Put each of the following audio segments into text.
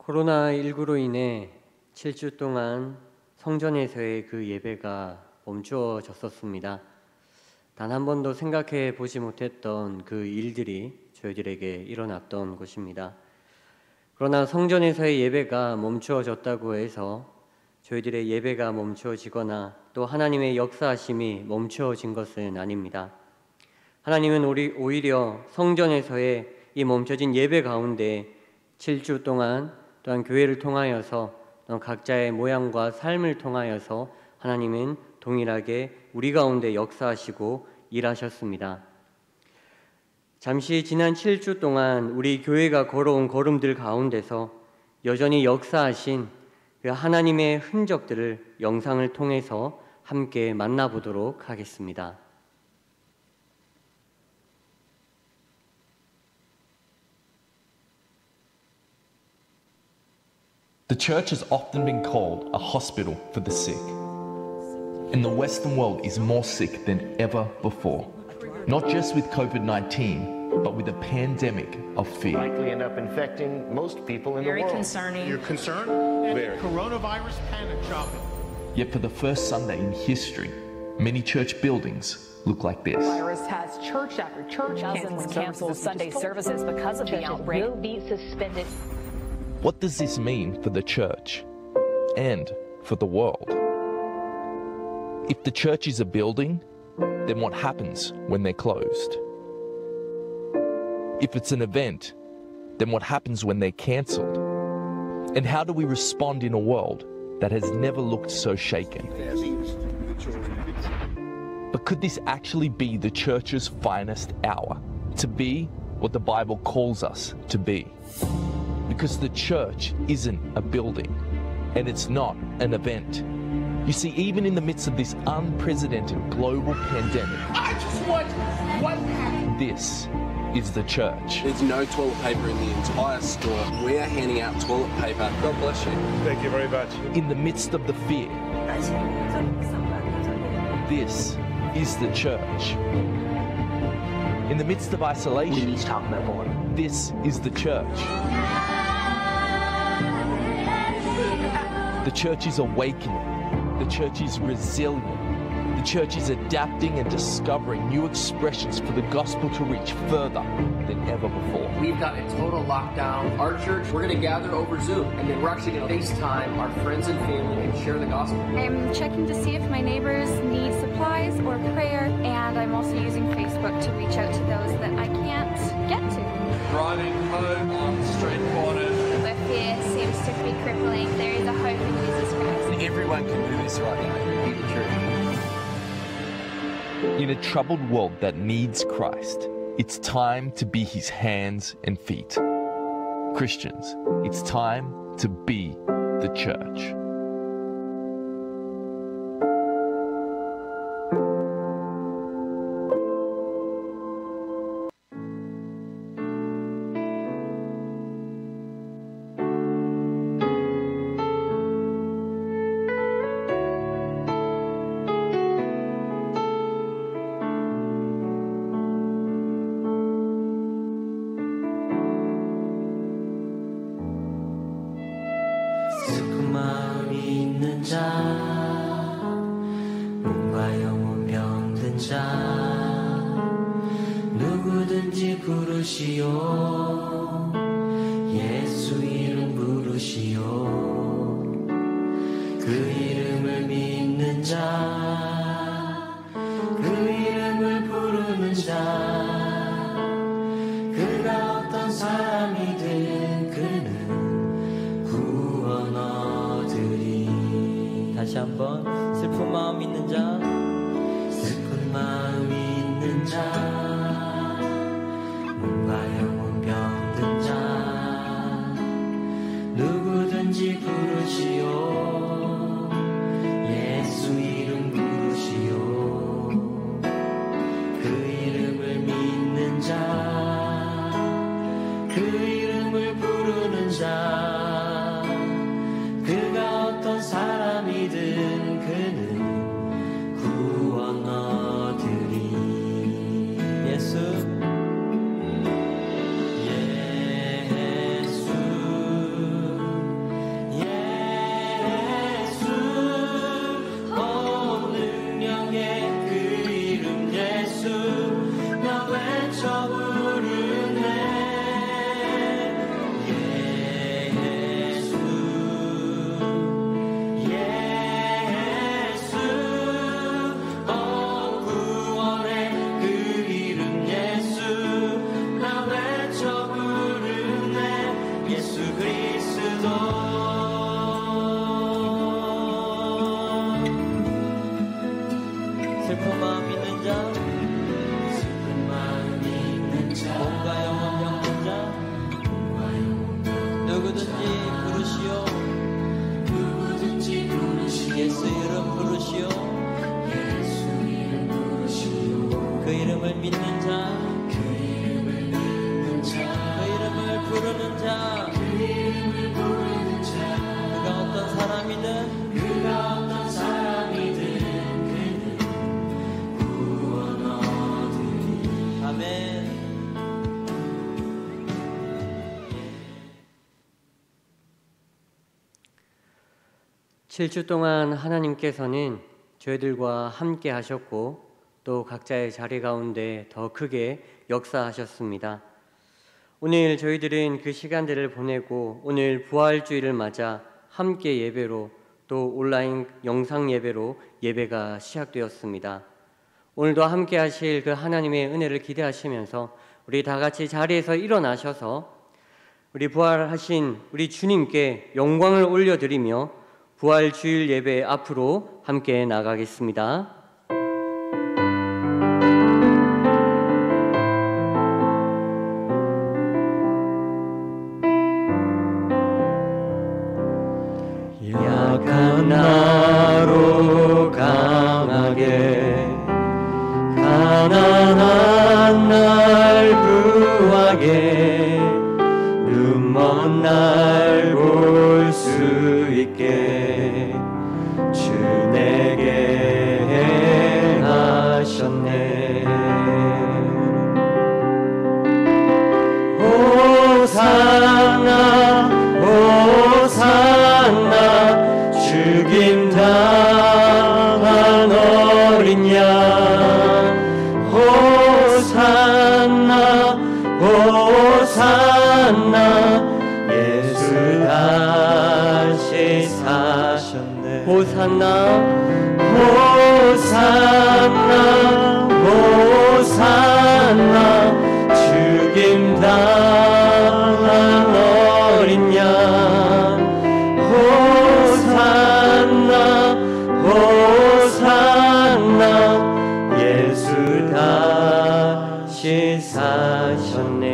코로나19로 인해 7주 동안 성전에서의 그 예배가 멈추어졌었습니다. 단 한 번도 생각해 보지 못했던 그 일들이 저희들에게 일어났던 것입니다. 그러나 성전에서의 예배가 멈추어졌다고 해서 저희들의 예배가 멈추어지거나 또 하나님의 역사하심이 멈추어진 것은 아닙니다. 하나님은 오히려 성전에서의 이 멈춰진 예배 가운데 7주 동안 또한 교회를 통하여서 각자의 모양과 삶을 통하여서 하나님은 동일하게 우리 가운데 역사하시고 일하셨습니다. 잠시 지난 7주 동안 우리 교회가 걸어온 걸음들 가운데서 여전히 역사하신 그 하나님의 흔적들을 영상을 통해서 함께 만나보도록 하겠습니다. The church has often been called a hospital for the sick. And the Western world is more sick than ever before. Not just with COVID-19, but with a pandemic of fear. Likely end up infecting most people in the world. Very concerning. You're concerned? Very. Coronavirus panic shopping. Yet for the first Sunday in history, many church buildings look like this. The virus has church after church canceled Sunday services because of the outbreak. Will be suspended. What does this mean for the church and for the world? If the church is a building, then what happens when they're closed? If it's an event, then what happens when they're cancelled? And how do we respond in a world that has never looked so shaken? But could this actually be the church's finest hour? To be what the Bible calls us to be? Because the church isn't a building, and it's not an event. You see, even in the midst of this unprecedented global pandemic, I just want what happened. This is the church. There's no toilet paper in the entire store. We are handing out toilet paper. God bless you. Thank you very much. In the midst of the fear, this is the church. In the midst of isolation, We need to talk about more. this is the church. The church is awakening. The church is resilient. The church is adapting and discovering new expressions for the gospel to reach further than ever before. We've got a total lockdown. Our church, we're going to gather over Zoom, and then we're actually going to FaceTime our friends and family and share the gospel. I'm checking to see if my neighbors need supplies or prayer, and I'm also using Facebook to reach out to those that I can't get to. Driving home on street corners. Where fear seems to be crippling, there is a hope in Jesus Christ. Everyone can do this right now. Be the church. In a troubled world that needs Christ, it's time to be his hands and feet. Christians, it's time to be the church. 슬픈 마음이 있는 자, 몸과 영혼 병든 자, 누구든지 부르시오. 예수 이름 부르시오. 그 이름을 믿는 자, 그 이름을 부르는 자, 그가 어떤 사람이든 그는 구원 얻으리. 다시 한번 슬픈 마음 있는 자, 슬픈 마음 있는 자, 몸과 영혼 병든 자, 누구든지 부르시오. 예수 이름 부르시오. 그 이름을 믿는 자, 그 이름을 부르는 자, 그가 어떤 사람이든 그는 구원 얻으리. 예수 예수 외쳐 부르네 예수 예수 구원의 그 이름 예수 나 외쳐 부르네 예수 그리스도 슬픈 마음 있는 자 몸과 영혼 병든 자 누구든지 부르시오 예수 이름 부르시오 그 이름을 믿는 자 그 이름을 부르는 자 그가 어떤 사람이든 아멘. 7주 동안 하나님께서는 저희들과 함께 하셨고 또 각자의 자리 가운데 더 크게 역사하셨습니다. 오늘 저희들은 그 시간들을 보내고 오늘 부활주일을 맞아 함께 예배로 또 온라인 영상 예배로 예배가 시작되었습니다. 오늘도 함께 하실 그 하나님의 은혜를 기대하시면서 우리 다 같이 자리에서 일어나셔서 우리 부활하신 우리 주님께 영광을 올려드리며 부활주일 예배 앞으로 함께 나가겠습니다. 약한 나로 강하게 가난한 날 부하게 눈먼 날 볼 수 있게 주 내게 행하셨네. 호산나 호산나 죽임당한 어린 양 호산나 호산나 예수 다시 사셨네. 호산나 호산나 호산나 죽임당한 어린 양 호산나 호산나 예수 다시 사셨네.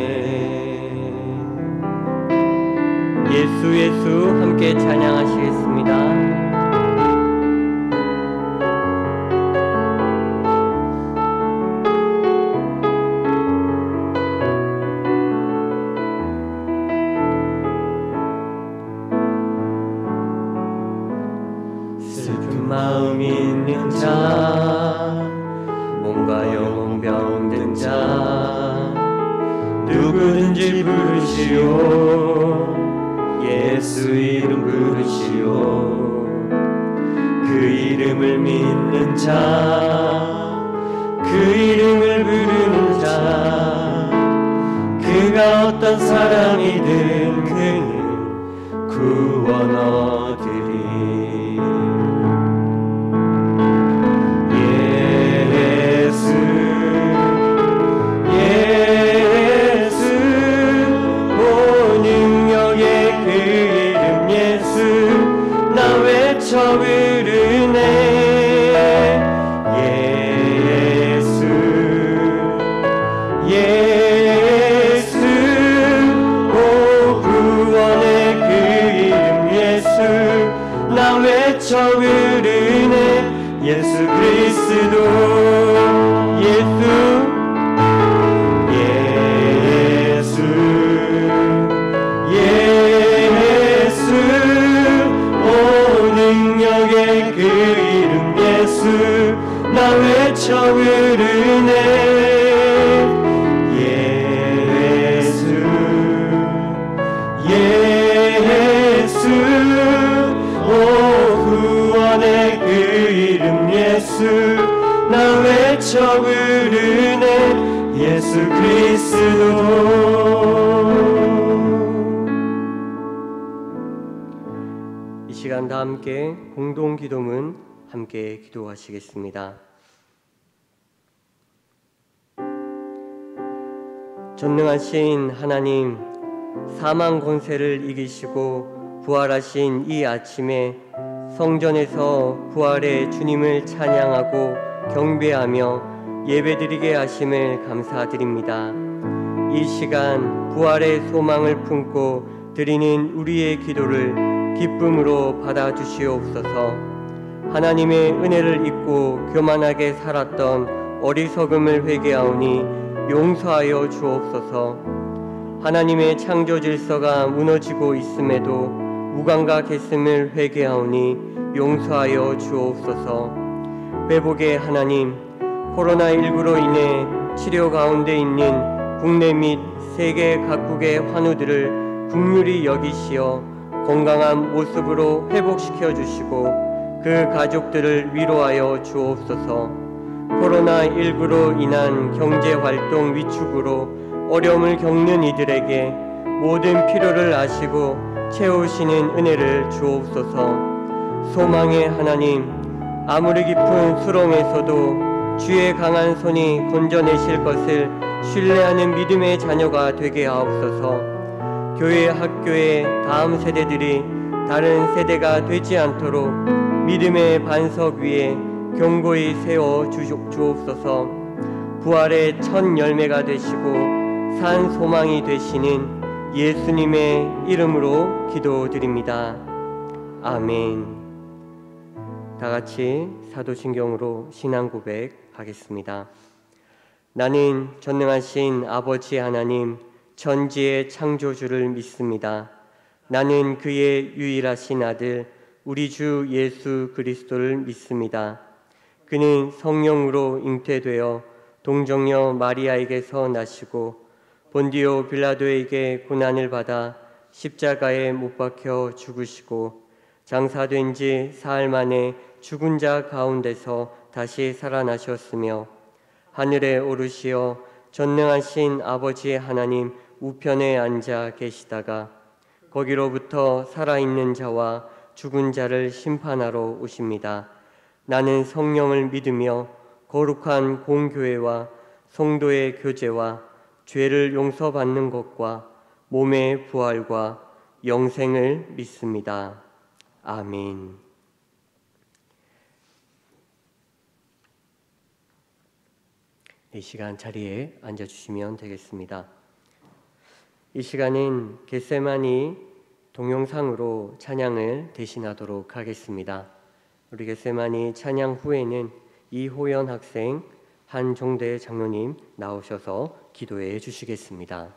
예수 예수 함께 찬양하시겠습니다. 슬픈 마음 있는 자 몸과 영혼 병든 자 누구든지 부르시오 예수 이름 부르시오 그 이름을 믿는 자 그 이름을 부르는 자 그가 어떤 사람이든 그는 구원 얻으리. 예수 예수 오 능력의 그 이름 예수 나 외쳐 부르네. 예수 예수 오 구원의 그 이름 예수 나 외쳐 부르네. 예수 그리스도 예수 예수 예수 오 능력의 그 이름 예수 나 외쳐 부르네. 예수 예수 오 구원의 그 이름 예수 나 예수 그리스도. 이 시간 다 함께 공동 기도문 함께 기도하시겠습니다. 전능하신 하나님, 사망 권세를 이기시고 부활하신 이 아침에 성전에서 부활의 주님을 찬양하고 경배하며 예배드리게 하심을 감사드립니다. 이 시간 부활의 소망을 품고 드리는 우리의 기도를 기쁨으로 받아주시옵소서. 하나님의 은혜를 잊고 교만하게 살았던 어리석음을 회개하오니 용서하여 주옵소서. 하나님의 창조 질서가 무너지고 있음에도 무감각했음을 회개하오니 용서하여 주옵소서. 회복의 하나님, 코로나19로 인해 치료 가운데 있는 국내 및 세계 각국의 환우들을 긍휼히 여기시어 건강한 모습으로 회복시켜 주시고 그 가족들을 위로하여 주옵소서. 코로나19로 인한 경제활동 위축으로 어려움을 겪는 이들에게 모든 필요를 아시고 채우시는 은혜를 주옵소서. 소망의 하나님, 아무리 깊은 수렁에서도 주의 강한 손이 건져내실 것을 신뢰하는 믿음의 자녀가 되게 하옵소서. 교회 학교의 다음 세대들이 다른 세대가 되지 않도록 믿음의 반석 위에 견고히 세워 주옵소서. 부활의 첫 열매가 되시고 산 소망이 되시는 예수님의 이름으로 기도드립니다. 아멘. 다 같이 사도신경으로 신앙 고백하겠습니다. 나는 전능하신 아버지 하나님, 천지의 창조주를 믿습니다. 나는 그의 유일하신 아들 우리 주 예수 그리스도를 믿습니다. 그는 성령으로 잉태되어 동정녀 마리아에게서 나시고 본디오 빌라도에게 고난을 받아 십자가에 못 박혀 죽으시고 장사된 지 사흘 만에 죽은 자 가운데서 다시 살아나셨으며 하늘에 오르시어 전능하신 아버지 하나님 우편에 앉아 계시다가 거기로부터 살아있는 자와 죽은 자를 심판하러 오십니다. 나는 성령을 믿으며 거룩한 공교회와 성도의 교제와 죄를 용서받는 것과 몸의 부활과 영생을 믿습니다. 아멘. 이 시간 자리에 앉아주시면 되겠습니다. 이 시간은 겟세마니 동영상으로 찬양을 대신하도록 하겠습니다. 우리 겟세마니 찬양 후에는 이호연 학생, 한종대 장로님 나오셔서 기도해 주시겠습니다.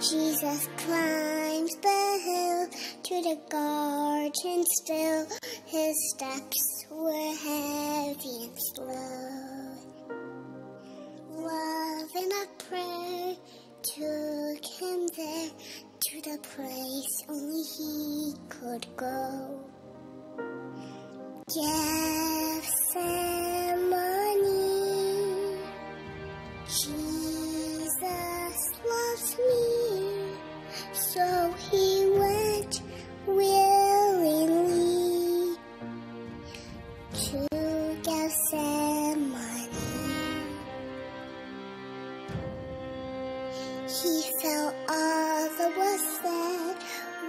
Jesus climbs the hill to the garden still. His steps were heavy and slow. Love and a prayer took him there to the place only he could go. Gethsemane, Jesus loves me, so he went willingly to Gethsemane. He felt all that was said,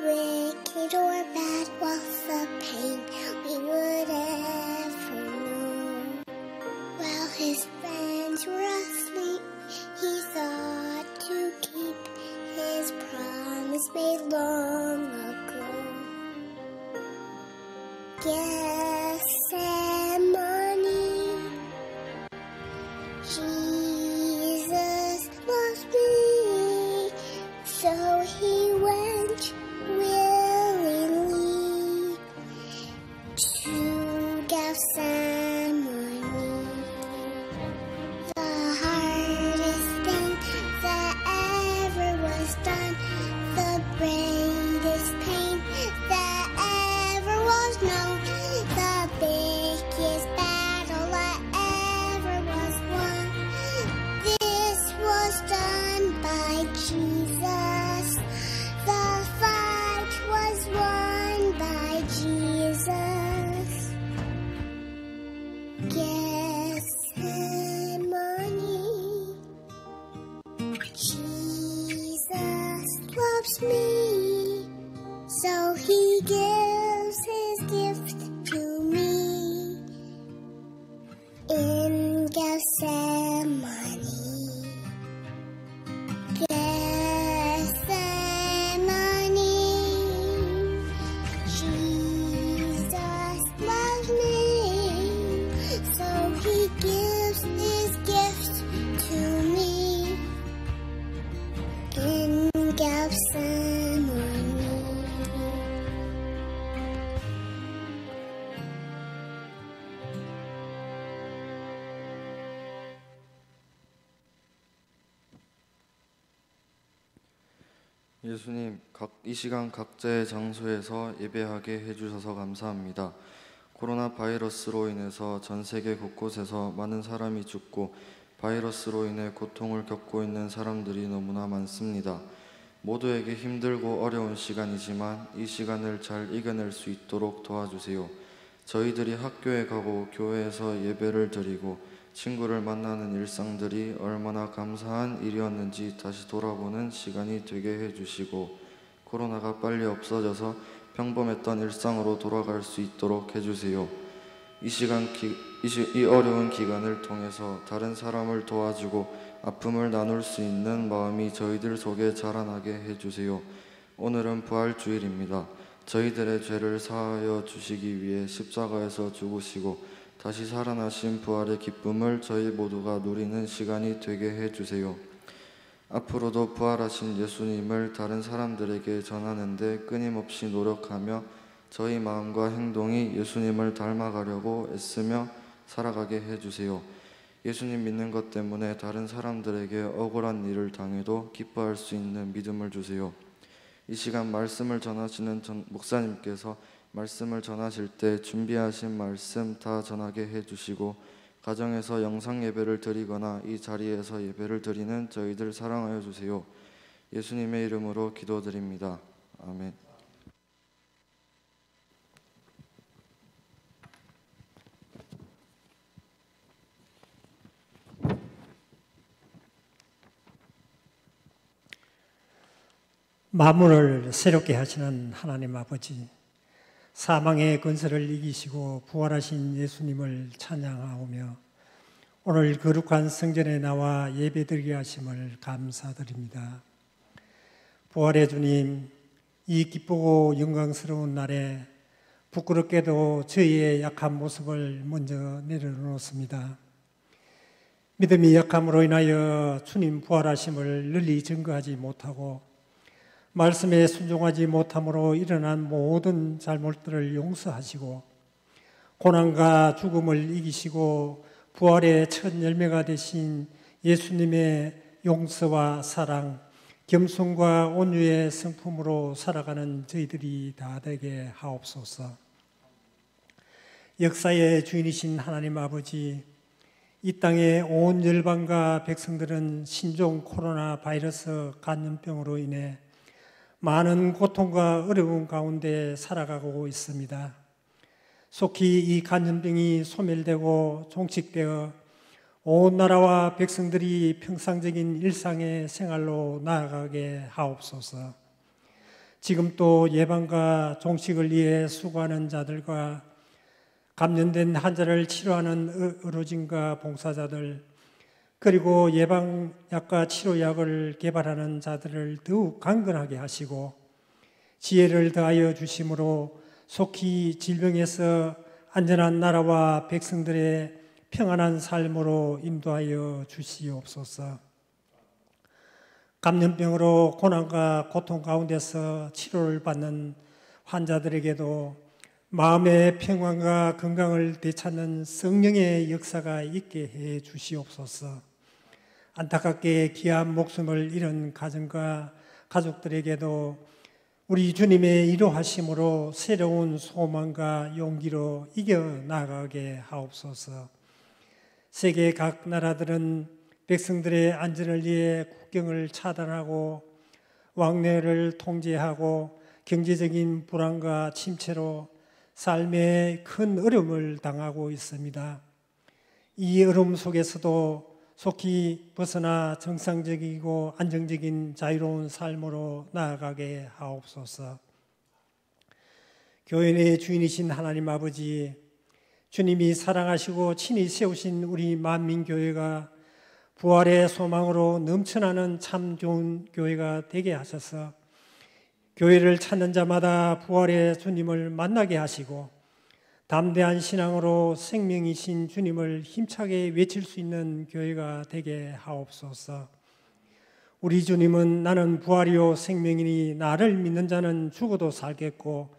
wicked or bad, was the pain we would ever know. While his friends were asleep, he thought to keep his promise made long ago. Gethsemane, Jesus loves me, so he went willingly to Gethsemane. The hardest thing that ever was done loves me, so he gives his gift to me in Gethsemane. 예수님, 이 시간 각자의 장소에서 예배하게 해주셔서 감사합니다. 코로나 바이러스로 인해서 전 세계 곳곳에서 많은 사람이 죽고 바이러스로 인해 고통을 겪고 있는 사람들이 너무나 많습니다. 모두에게 힘들고 어려운 시간이지만 이 시간을 잘 이겨낼 수 있도록 도와주세요. 저희들이 학교에 가고 교회에서 예배를 드리고 친구를 만나는 일상들이 얼마나 감사한 일이었는지 다시 돌아보는 시간이 되게 해주시고 코로나가 빨리 없어져서 평범했던 일상으로 돌아갈 수 있도록 해주세요. 이 어려운 기간을 통해서 다른 사람을 도와주고 아픔을 나눌 수 있는 마음이 저희들 속에 자라나게 해주세요. 오늘은 부활주일입니다. 저희들의 죄를 사하여 주시기 위해 십자가에서 죽으시고 다시 살아나신 부활의 기쁨을 저희 모두가 누리는 시간이 되게 해주세요. 앞으로도 부활하신 예수님을 다른 사람들에게 전하는데 끊임없이 노력하며 저희 마음과 행동이 예수님을 닮아가려고 애쓰며 살아가게 해주세요. 예수님 믿는 것 때문에 다른 사람들에게 억울한 일을 당해도 기뻐할 수 있는 믿음을 주세요. 이 시간 말씀을 전하시는 목사님께서 말씀을 전하실 때 준비하신 말씀 다 전하게 해주시고 가정에서 영상 예배를 드리거나 이 자리에서 예배를 드리는 저희들 사랑하여 주세요. 예수님의 이름으로 기도드립니다. 아멘. 만물을 새롭게 하시는 하나님 아버지, 사망의 권세를 이기시고 부활하신 예수님을 찬양하오며 오늘 거룩한 성전에 나와 예배드리게 하심을 감사드립니다. 부활의 주님, 이 기쁘고 영광스러운 날에 부끄럽게도 저희의 약한 모습을 먼저 내려놓습니다. 믿음이 약함으로 인하여 주님 부활하심을 널리 증거하지 못하고 말씀에 순종하지 못함으로 일어난 모든 잘못들을 용서하시고 고난과 죽음을 이기시고 부활의 첫 열매가 되신 예수님의 용서와 사랑, 겸손과 온유의 성품으로 살아가는 저희들이 다 되게 하옵소서. 역사의 주인이신 하나님 아버지, 이 땅의 온 열방과 백성들은 신종 코로나 바이러스 감염병으로 인해 많은 고통과 어려움 가운데 살아가고 있습니다. 속히 이 감염병이 소멸되고 종식되어 온 나라와 백성들이 평상적인 일상의 생활로 나아가게 하옵소서. 지금 또 예방과 종식을 위해 수고하는 자들과 감염된 환자를 치료하는 의료진과 봉사자들, 그리고 예방약과 치료약을 개발하는 자들을 더욱 강건하게 하시고 지혜를 더하여 주심으로 속히 질병에서 안전한 나라와 백성들의 평안한 삶으로 인도하여 주시옵소서. 감염병으로 고난과 고통 가운데서 치료를 받는 환자들에게도 마음의 평안과 건강을 되찾는 성령의 역사가 있게 해 주시옵소서. 안타깝게 귀한 목숨을 잃은 가정과 가족들에게도 우리 주님의 이루하심으로 새로운 소망과 용기로 이겨나가게 하옵소서. 세계 각 나라들은 백성들의 안전을 위해 국경을 차단하고 왕래를 통제하고 경제적인 불안과 침체로 삶에 큰 어려움을 당하고 있습니다. 이 어려움 속에서도 속히 벗어나 정상적이고 안정적인 자유로운 삶으로 나아가게 하옵소서. 교회의 주인이신 하나님 아버지, 주님이 사랑하시고 친히 세우신 우리 만민교회가 부활의 소망으로 넘쳐나는 참 좋은 교회가 되게 하셔서 교회를 찾는 자마다 부활의 주님을 만나게 하시고 담대한 신앙으로 생명이신 주님을 힘차게 외칠 수 있는 교회가 되게 하옵소서. 우리 주님은 나는 부활이요 생명이니 나를 믿는 자는 죽어도 살겠고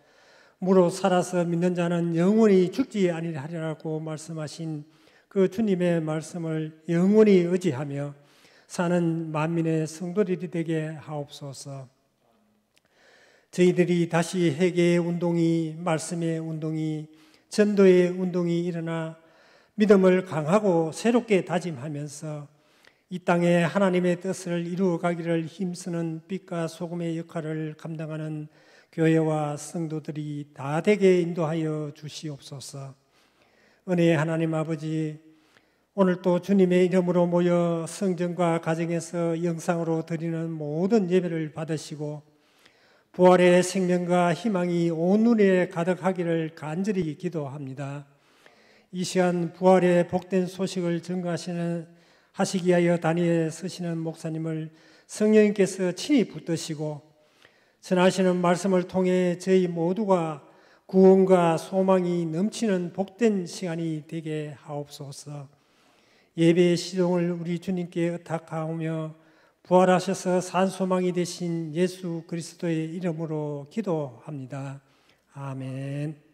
무로 살아서 믿는 자는 영원히 죽지 아니하리라고 말씀하신 그 주님의 말씀을 영원히 의지하며 사는 만민의 성도들이 되게 하옵소서. 저희들이 다시 회개의 운동이, 말씀의 운동이, 전도의 운동이 일어나 믿음을 강하고 새롭게 다짐하면서 이 땅에 하나님의 뜻을 이루어가기를 힘쓰는 빛과 소금의 역할을 감당하는 교회와 성도들이 다 되게 인도하여 주시옵소서. 은혜의 하나님 아버지, 오늘 또 주님의 이름으로 모여 성전과 가정에서 영상으로 드리는 모든 예배를 받으시고 부활의 생명과 희망이 온 눈에 가득하기를 간절히 기도합니다. 이 시간 부활의 복된 소식을 전가하시기 위하여 단위에 서시는 목사님을 성령님께서 친히 붙드시고 전하시는 말씀을 통해 저희 모두가 구원과 소망이 넘치는 복된 시간이 되게 하옵소서. 예배의 시종을 우리 주님께 의탁하오며 부활하셔서 산 소망이 되신 예수 그리스도의 이름으로 기도합니다. 아멘.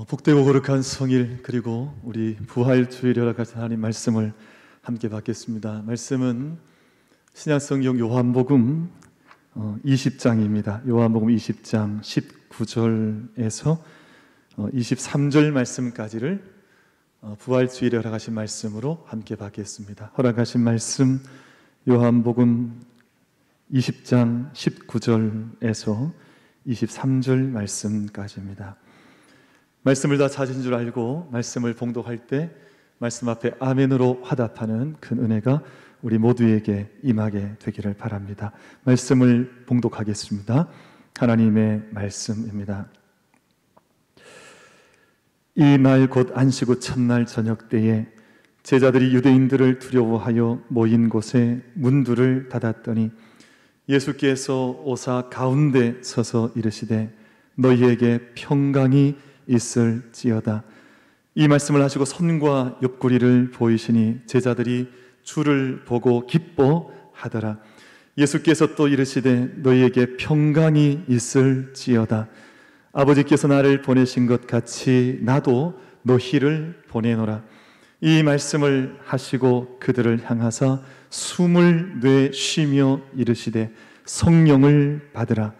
복되고 거룩한 성일 그리고 우리 부활주일이라 같은 하나님 말씀을 함께 받겠습니다. 말씀은 신약성경 요한복음 20장입니다. 요한복음 20장 19절에서 23절 말씀까지를 부활주일이라 하신 말씀으로 함께 받겠습니다. 허락하신 말씀 요한복음 20장 19절에서 23절 말씀까지입니다. 말씀을 다 찾은 줄 알고 말씀을 봉독할 때 말씀 앞에 아멘으로 화답하는 큰 은혜가 우리 모두에게 임하게 되기를 바랍니다. 말씀을 봉독하겠습니다. 하나님의 말씀입니다. 이 날 곧 안식 후 첫날 저녁 때에 제자들이 유대인들을 두려워하여 모인 곳에 문들을 닫았더니 예수께서 오사 가운데 서서 이르시되 너희에게 평강이 있을지어다. 이 말씀을 하시고 손과 옆구리를 보이시니 제자들이 주를 보고 기뻐하더라. 예수께서 또 이르시되 너희에게 평강이 있을지어다. 아버지께서 나를 보내신 것 같이 나도 너희를 보내노라. 이 말씀을 하시고 그들을 향하사 숨을 내쉬며 이르시되 성령을 받으라.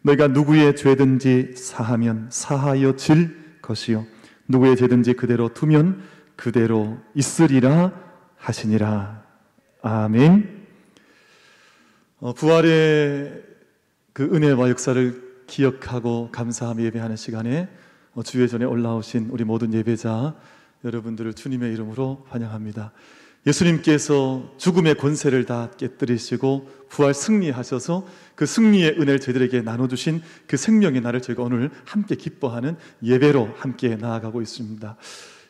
너희가 누구의 죄든지 사하면 사하여 질 것이요 누구의 죄든지 그대로 두면 그대로 있으리라 하시니라. 아멘. 부활의 그 은혜와 역사를 기억하고 감사하며 예배하는 시간에 주의 전에 올라오신 우리 모든 예배자 여러분들을 주님의 이름으로 환영합니다. 예수님께서 죽음의 권세를 다 깨뜨리시고 부활 승리하셔서 그 승리의 은혜를 저희들에게 나눠주신 그 생명의 날을 저희가 오늘 함께 기뻐하는 예배로 함께 나아가고 있습니다.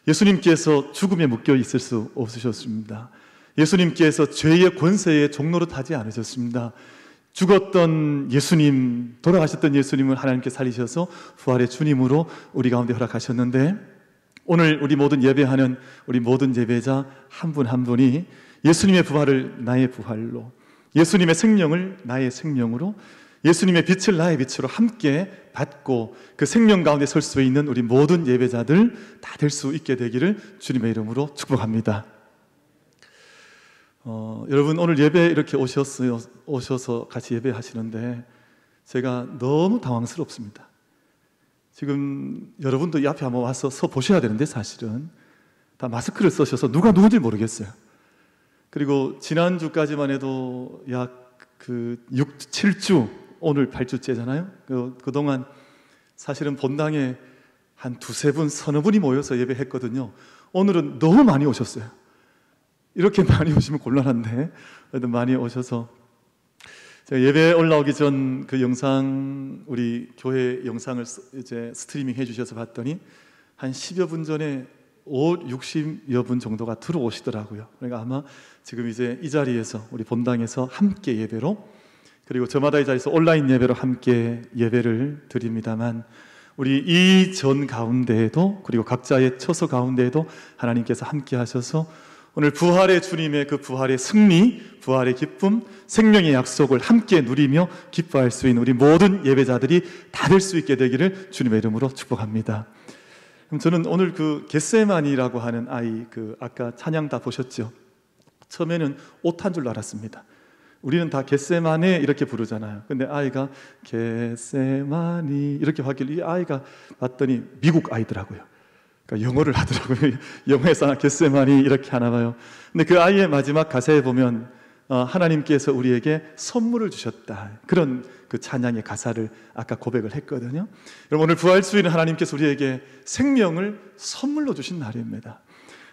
예수님께서 죽음에 묶여 있을 수 없으셨습니다. 예수님께서 죄의 권세의 종로로 타지 않으셨습니다. 죽었던 예수님, 돌아가셨던 예수님을 하나님께 살리셔서 부활의 주님으로 우리 가운데 허락하셨는데 오늘 우리 모든 예배하는 우리 모든 예배자 한 분 한 분이 예수님의 부활을 나의 부활로, 예수님의 생명을 나의 생명으로, 예수님의 빛을 나의 빛으로 함께 받고 그 생명 가운데 설 수 있는 우리 모든 예배자들 다 될 수 있게 되기를 주님의 이름으로 축복합니다. 여러분 오늘 예배 이렇게 오셔서 같이 예배하시는데 제가 너무 당황스럽습니다. 지금 여러분도 이 앞에 한번 와서 서 보셔야 되는데 사실은 다 마스크를 쓰셔서 누가 누군지 모르겠어요. 그리고 지난주까지만 해도 약 7주, 오늘 8주째잖아요. 그동안 사실은 본당에 한 두세 분, 서너 분이 모여서 예배했거든요. 오늘은 너무 많이 오셨어요. 이렇게 많이 오시면 곤란한데 그래도 많이 오셔서 제가 예배 올라오기 전 그 영상, 우리 교회 영상을 이제 스트리밍 해주셔서 봤더니 한 10여 분 전에 60여 분 정도가 들어오시더라고요. 그러니까 아마 지금 이제 이 자리에서 우리 본당에서 함께 예배로, 그리고 저마다 이 자리에서 온라인 예배로 함께 예배를 드립니다만, 우리 이 전 가운데에도, 그리고 각자의 처소 가운데에도 하나님께서 함께 하셔서 오늘 부활의 주님의 그 부활의 승리, 부활의 기쁨, 생명의 약속을 함께 누리며 기뻐할 수 있는 우리 모든 예배자들이 다 될 수 있게 되기를 주님의 이름으로 축복합니다. 그럼 저는 오늘 그 겟세마니라고 하는 아이, 그 아까 찬양 다 보셨죠? 처음에는 옷한 줄 알았습니다. 우리는 다 겟세마네 이렇게 부르잖아요. 근데 아이가 겟세마니 이렇게 하길래 이 아이가 봤더니 미국 아이더라고요. 그러니까 영어를 하더라고요. 영어에서 겟세마니 이렇게 하나 봐요. 근데 그 아이의 마지막 가사에 보면 하나님께서 우리에게 선물을 주셨다, 그런 그 찬양의 가사를 아까 고백을 했거든요. 여러분, 오늘 부활주일은 하나님께서 우리에게 생명을 선물로 주신 날입니다.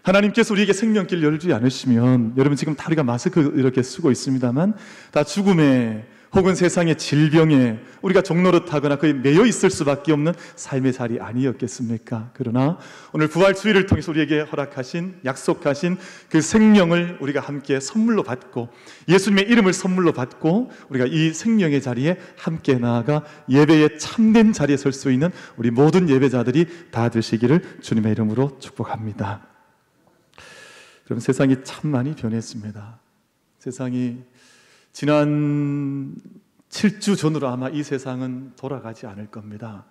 하나님께서 우리에게 생명길 열지 않으시면, 여러분 지금 다 우리가 마스크 이렇게 쓰고 있습니다만 다 죽음에 혹은 세상의 질병에 우리가 종노릇하거나 거의 매여 있을 수밖에 없는 삶의 자리 아니었겠습니까? 그러나 오늘 부활주일을 통해서 우리에게 허락하신, 약속하신 그 생명을 우리가 함께 선물로 받고, 예수님의 이름을 선물로 받고 우리가 이 생명의 자리에 함께 나아가 예배의 참된 자리에 설 수 있는 우리 모든 예배자들이 다 되시기를 주님의 이름으로 축복합니다. 그럼 세상이 참 많이 변했습니다. 세상이 지난 7주 전으로 아마 이 세상은 돌아가지 않을 겁니다.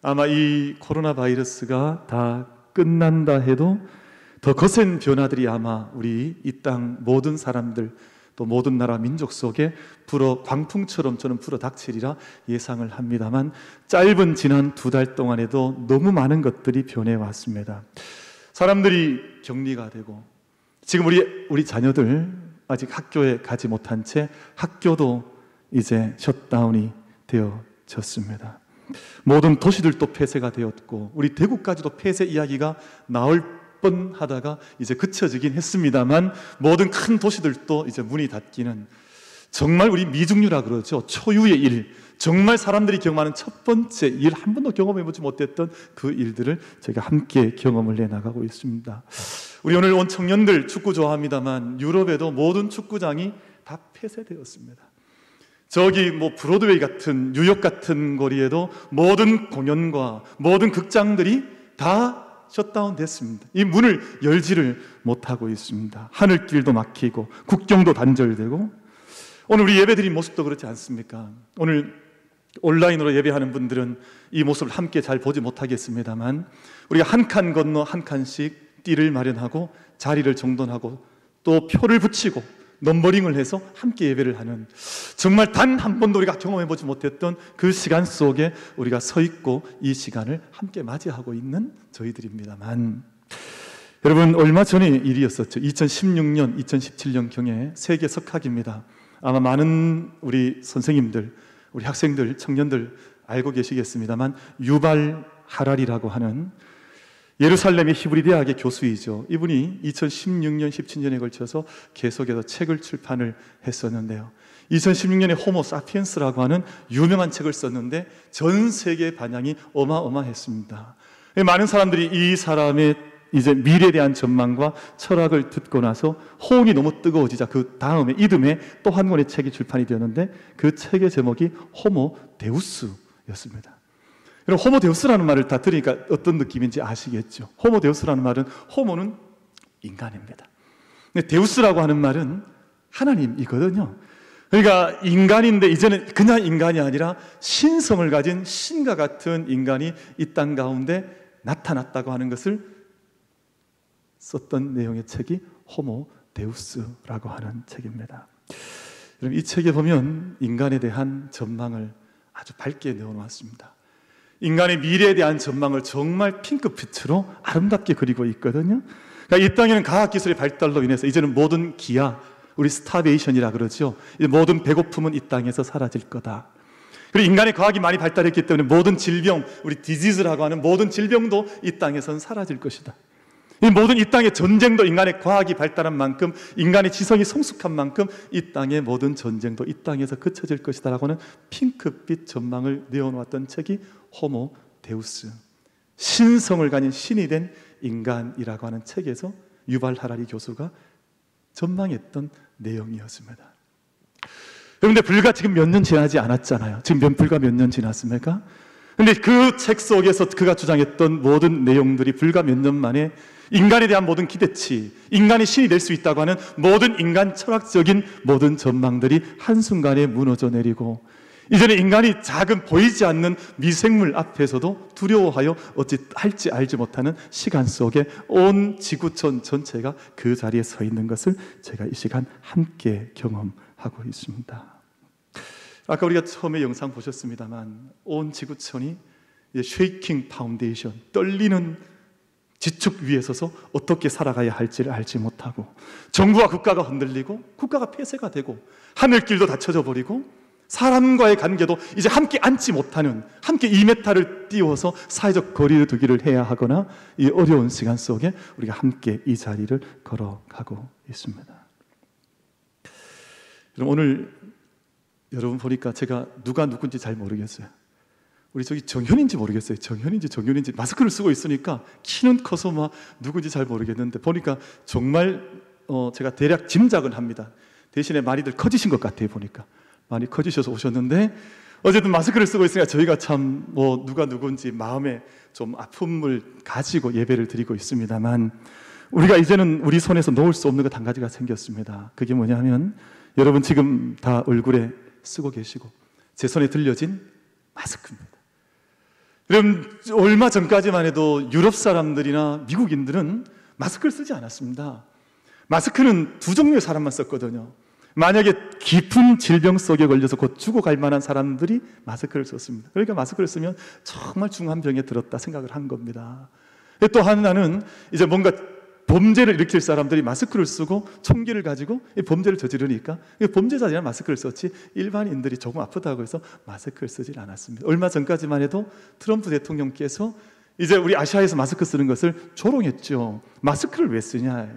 아마 이 코로나 바이러스가 다 끝난다 해도 더 거센 변화들이 아마 우리 이 땅 모든 사람들, 또 모든 나라 민족 속에 광풍처럼 저는 불어닥치리라 예상을 합니다만, 짧은 지난 2달 동안에도 너무 많은 것들이 변해왔습니다. 사람들이 격리가 되고, 지금 우리 자녀들 아직 학교에 가지 못한 채 학교도 이제 셧다운이 되어졌습니다. 모든 도시들도 폐쇄가 되었고, 우리 대구까지도 폐쇄 이야기가 나올 뻔하다가 이제 그쳐지긴 했습니다만, 모든 큰 도시들도 이제 문이 닫기는 정말 우리 미중유라 그러죠. 초유의 일, 정말 사람들이 경험하는 첫 번째 일, 한 번도 경험해보지 못했던 그 일들을 저희가 함께 경험을 해나가고 있습니다. 우리 오늘 온 청년들 축구 좋아합니다만 유럽에도 모든 축구장이 다 폐쇄되었습니다. 저기 브로드웨이 같은, 뉴욕 같은 거리에도 모든 공연과 모든 극장들이 다 셧다운 됐습니다. 이 문을 열지를 못하고 있습니다. 하늘길도 막히고 국경도 단절되고, 오늘 우리 예배드린 모습도 그렇지 않습니까? 오늘 온라인으로 예배하는 분들은 이 모습을 함께 잘 보지 못하겠습니다만, 우리가 한 칸 건너 한 칸씩 띠를 마련하고 자리를 정돈하고 또 표를 붙이고 넘버링을 해서 함께 예배를 하는, 정말 단 한 번도 우리가 경험해보지 못했던 그 시간 속에 우리가 서 있고 이 시간을 함께 맞이하고 있는 저희들입니다만, 여러분 얼마 전의 일이었었죠. 2016년, 2017년경에 세계 석학입니다. 아마 많은 우리 선생님들, 우리 학생들, 청년들 알고 계시겠습니다만, 유발 하랄이라고 하는 예루살렘의 히브리 대학의 교수이죠. 이분이 2016년, 17년에 걸쳐서 계속해서 책을 출판을 했었는데요. 2016년에 호모 사피엔스라고 하는 유명한 책을 썼는데 전 세계 반향이 어마어마했습니다. 많은 사람들이 이 사람의 이제 미래에 대한 전망과 철학을 듣고 나서 호응이 너무 뜨거워지자 그 다음에 이듬해 또 한 권의 책이 출판이 되었는데, 그 책의 제목이 호모 데우스였습니다. 여러분, 호모 데우스라는 말을 다 들으니까 어떤 느낌인지 아시겠죠? 호모 데우스라는 말은, 호모는 인간입니다. 근데 데우스라고 하는 말은 하나님이거든요. 그러니까 인간인데 이제는 그냥 인간이 아니라 신성을 가진 신과 같은 인간이 이 땅 가운데 나타났다고 하는 것을 썼던 내용의 책이 호모 데우스라고 하는 책입니다. 여러분, 이 책에 보면 인간에 대한 전망을 아주 밝게 내어놓았습니다. 인간의 미래에 대한 전망을 정말 핑크빛으로 아름답게 그리고 있거든요. 그러니까 이 땅에는 과학기술의 발달로 인해서 이제는 모든 기아, 우리 스타베이션이라 그러죠. 모든 배고픔은 이 땅에서 사라질 거다. 그리고 인간의 과학이 많이 발달했기 때문에 모든 질병, 우리 디지즈라고 하는 모든 질병도 이 땅에선 사라질 것이다. 이 모든 이 땅의 전쟁도 인간의 과학이 발달한 만큼, 인간의 지성이 성숙한 만큼 이 땅의 모든 전쟁도 이 땅에서 그쳐질 것이다 라고 하는 핑크빛 전망을 내어놓았던 책이 호모 데우스, 신성을 가진 신이 된 인간이라고 하는 책에서 유발 하라리 교수가 전망했던 내용이었습니다. 그런데 불과 지금 몇 년 지나지 않았잖아요. 지금 불과 몇 년 지났습니까? 근데 그 책 속에서 그가 주장했던 모든 내용들이 불과 몇 년 만에 인간에 대한 모든 기대치, 인간이 신이 될 수 있다고 하는 모든 인간 철학적인 모든 전망들이 한순간에 무너져 내리고, 이제는 인간이 작은 보이지 않는 미생물 앞에서도 두려워하여 어찌 할지 알지 못하는 시간 속에 온 지구촌 전체가 그 자리에 서 있는 것을 제가 이 시간 함께 경험하고 있습니다. 아까 우리가 처음에 영상 보셨습니다만 온 지구촌이 쉐이킹 파운데이션, 떨리는 지축 위에 서서 어떻게 살아가야 할지를 알지 못하고, 정부와 국가가 흔들리고 국가가 폐쇄가 되고 하늘길도 닫혀져 버리고 사람과의 관계도 이제 함께 앉지 못하는, 함께 2m를 띄워서 사회적 거리를 두기를 해야 하거나, 이 어려운 시간 속에 우리가 함께 이 자리를 걸어가고 있습니다. 여러분, 오늘 여러분 보니까 제가 누가 누군지 잘 모르겠어요. 우리 저기 정현인지 모르겠어요. 정현인지 마스크를 쓰고 있으니까 키는 커서 막 누군지 잘 모르겠는데, 보니까 정말 제가 대략 짐작은 합니다. 대신에 많이들 커지신 것 같아요. 보니까 많이 커지셔서 오셨는데, 어쨌든 마스크를 쓰고 있으니까 저희가 참 누가 누군지 마음에 좀 아픔을 가지고 예배를 드리고 있습니다만, 우리가 이제는 우리 손에서 놓을 수 없는 것 한 가지가 생겼습니다. 그게 뭐냐면, 여러분 지금 다 얼굴에 쓰고 계시고 제 손에 들려진 마스크입니다. 여러분, 얼마 전까지만 해도 유럽 사람들이나 미국인들은 마스크를 쓰지 않았습니다. 마스크는 두 종류의 사람만 썼거든요. 만약에 깊은 질병 속에 걸려서 곧 죽어갈 만한 사람들이 마스크를 썼습니다. 그러니까 마스크를 쓰면 정말 중한 병에 들었다 생각을 한 겁니다. 또 하나는 이제 뭔가 범죄를 일으킬 사람들이 마스크를 쓰고 총기를 가지고 범죄를 저지르니까 범죄자들이나 마스크를 썼지, 일반인들이 조금 아프다고 해서 마스크를 쓰질 않았습니다. 얼마 전까지만 해도 트럼프 대통령께서 이제 우리 아시아에서 마스크 쓰는 것을 조롱했죠. 마스크를 왜 쓰냐.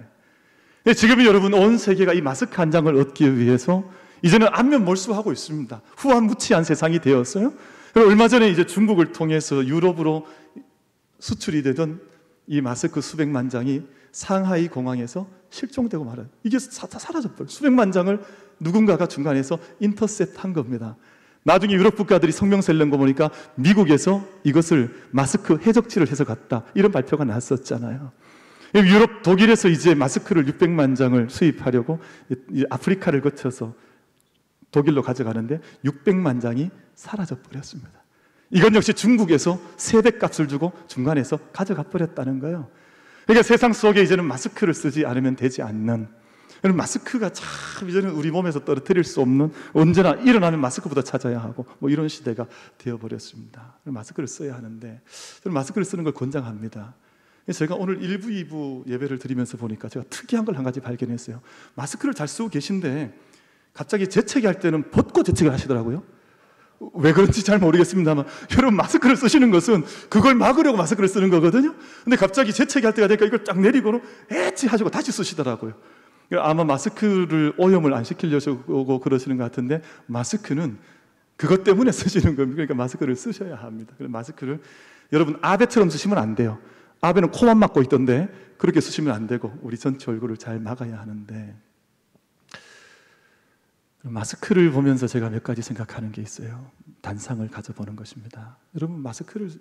지금 여러분, 온 세계가 이 마스크 한 장을 얻기 위해서 이제는 안면 몰수하고 있습니다. 후한무치한 세상이 되었어요. 얼마 전에 이제 중국을 통해서 유럽으로 수출이 되던 이 마스크 수백만 장이 상하이 공항에서 실종되고 말아요. 이게 사라져버려요. 수백만 장을 누군가가 중간에서 인터셉트한 겁니다. 나중에 유럽 국가들이 성명서를 낸 거 보니까 미국에서 이것을 마스크 해적지를 해서 갔다, 이런 발표가 났었잖아요. 유럽, 독일에서 이제 마스크를 600만 장을 수입하려고 아프리카를 거쳐서 독일로 가져가는데 600만 장이 사라져버렸습니다. 이건 역시 중국에서 세뱃값을 주고 중간에서 가져가 버렸다는 거예요. 그러니까 세상 속에 이제는 마스크를 쓰지 않으면 되지 않는, 마스크가 참 이제는 우리 몸에서 떨어뜨릴 수 없는, 언제나 일어나면 마스크부터 찾아야 하고 이런 시대가 되어버렸습니다. 마스크를 써야 하는데, 저는 마스크를 쓰는 걸 권장합니다. 제가 오늘 1부, 2부 예배를 드리면서 보니까 제가 특이한 걸 한 가지 발견했어요. 마스크를 잘 쓰고 계신데 갑자기 재채기할 때는 벗고 재채기를 하시더라고요. 왜 그런지 잘 모르겠습니다만, 여러분, 마스크를 쓰시는 것은 그걸 막으려고 마스크를 쓰는 거거든요. 근데 갑자기 재채기할 때가 되니까 이걸 딱 내리고 에치 하시고 다시 쓰시더라고요. 아마 마스크를 오염을 안 시키려고 그러시는 것 같은데, 마스크는 그것 때문에 쓰시는 겁니다. 그러니까 마스크를 쓰셔야 합니다. 마스크를 여러분 아베처럼 쓰시면 안 돼요. 아베는 코만 막고 있던데 그렇게 쓰시면 안 되고 우리 전체 얼굴을 잘 막아야 하는데, 마스크를 보면서 제가 몇 가지 생각하는 게 있어요. 단상을 가져보는 것입니다. 여러분, 마스크를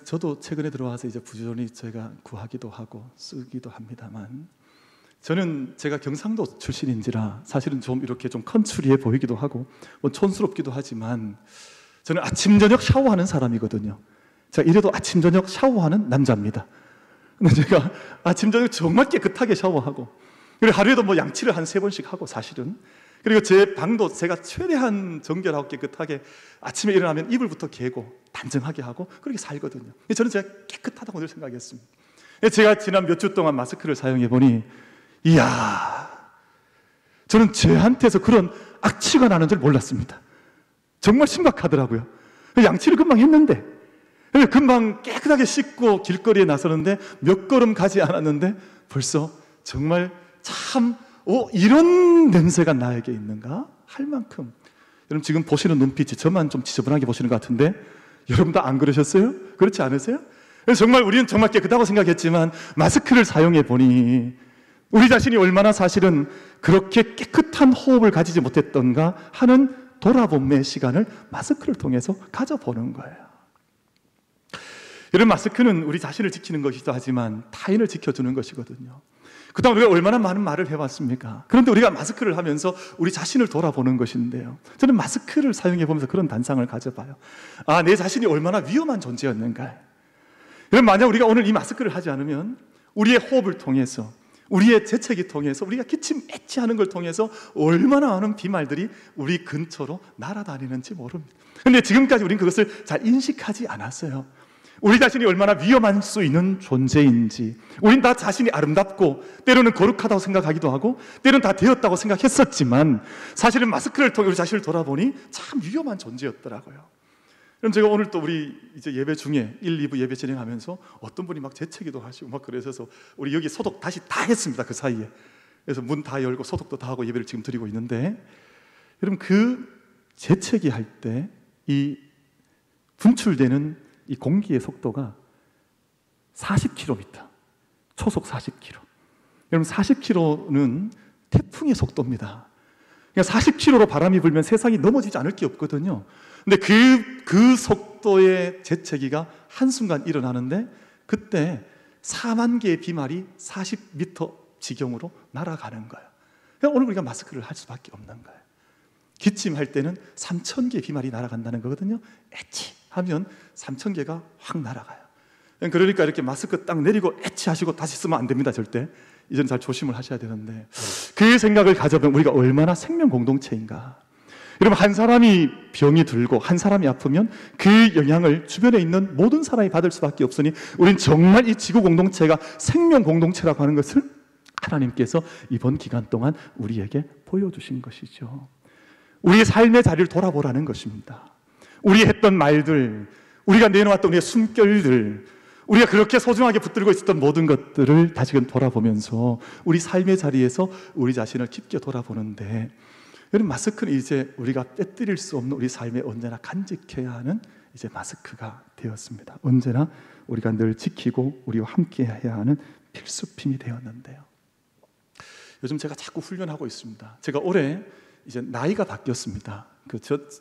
저도 최근에 들어와서 이제 부지런히 제가 구하기도 하고 쓰기도 합니다만, 저는 제가 경상도 출신인지라 사실은 좀 이렇게 좀 컨츄리해 보이기도 하고 촌스럽기도 하지만, 저는 아침 저녁 샤워하는 사람이거든요. 제가 이래도 아침 저녁 샤워하는 남자입니다. 근데 제가 아침 저녁 정말 깨끗하게 샤워하고, 그리고 하루에도 양치를 한 3번씩 하고, 사실은 그리고 제 방도 제가 최대한 정결하고 깨끗하게 아침에 일어나면 이불부터 개고 단정하게 하고 그렇게 살거든요. 저는 제가 깨끗하다고 늘 생각했습니다. 제가 지난 몇 주 동안 마스크를 사용해 보니 이야, 저는 저한테서 그런 악취가 나는 줄 몰랐습니다. 정말 심각하더라고요. 양치를 금방 했는데, 금방 깨끗하게 씻고 길거리에 나서는데 몇 걸음 가지 않았는데 벌써 정말 참 이런 냄새가 나에게 있는가 할 만큼. 여러분 지금 보시는 눈빛이 저만 좀 지저분하게 보시는 것 같은데 여러분도 안 그러셨어요? 그렇지 않으세요? 정말 우리는 정말 깨끗하고 생각했지만 마스크를 사용해 보니 우리 자신이 얼마나 사실은 그렇게 깨끗한 호흡을 가지지 못했던가 하는 돌아봄의 시간을 마스크를 통해서 가져보는 거예요. 이런 마스크는 우리 자신을 지키는 것이기도 하지만 타인을 지켜주는 것이거든요. 그동안 우리가 얼마나 많은 말을 해왔습니까? 그런데 우리가 마스크를 하면서 우리 자신을 돌아보는 것인데요. 저는 마스크를 사용해 보면서 그런 단상을 가져봐요. 아, 내 자신이 얼마나 위험한 존재였는가. 여러분, 만약 우리가 오늘 이 마스크를 하지 않으면 우리의 호흡을 통해서, 우리의 재채기 통해서, 우리가 기침 애취하는 걸 통해서 얼마나 많은 비말들이 우리 근처로 날아다니는지 모릅니다. 그런데 지금까지 우리는 그것을 잘 인식하지 않았어요. 우리 자신이 얼마나 위험할 수 있는 존재인지, 우린 다 자신이 아름답고 때로는 거룩하다고 생각하기도 하고 때로는 다 되었다고 생각했었지만 사실은 마스크를 통해 우리 자신을 돌아보니 참 위험한 존재였더라고요. 그럼 제가 오늘 또 우리 이제 예배 중에 1, 2부 예배 진행하면서 어떤 분이 막 재채기도 하시고 막 그러셔서 우리 여기 소독 다시 다 했습니다. 그 사이에. 그래서 문 다 열고 소독도 다 하고 예배를 지금 드리고 있는데, 여러분 그 재채기 할 때 이 분출되는 이 공기의 속도가 40km, 초속 40km. 여러분 40km는 태풍의 속도입니다. 그러니까 40km로 바람이 불면 세상이 넘어지지 않을 게 없거든요. 근데 그 속도의 재채기가 한순간 일어나는데 그때 4만 개의 비말이 40m 지경으로 날아가는 거예요. 그러니까 오늘 우리가 마스크를 할 수밖에 없는 거예요. 기침할 때는 3,000개의 비말이 날아간다는 거거든요. 애치 하면 3,000개가 확 날아가요. 그러니까 이렇게 마스크 딱 내리고 애치하시고 다시 쓰면 안 됩니다. 절대. 이제는 잘 조심을 하셔야 되는데, 그 생각을 가져보면 우리가 얼마나 생명 공동체인가. 여러분, 한 사람이 병이 들고 한 사람이 아프면 그 영향을 주변에 있는 모든 사람이 받을 수밖에 없으니 우린 정말 이 지구 공동체가 생명 공동체라고 하는 것을 하나님께서 이번 기간 동안 우리에게 보여주신 것이죠. 우리의 삶의 자리를 돌아보라는 것입니다. 우리 했던 말들, 우리가 내놓았던 우리의 숨결들, 우리가 그렇게 소중하게 붙들고 있었던 모든 것들을 다시금 돌아보면서 우리 삶의 자리에서 우리 자신을 깊게 돌아보는데, 여러분 마스크는 이제 우리가 빼뜨릴 수 없는 우리 삶에 언제나 간직해야 하는 이제 마스크가 되었습니다. 언제나 우리가 늘 지키고 우리와 함께 해야 하는 필수품이 되었는데요. 요즘 제가 자꾸 훈련하고 있습니다. 제가 올해 이제 나이가 바뀌었습니다.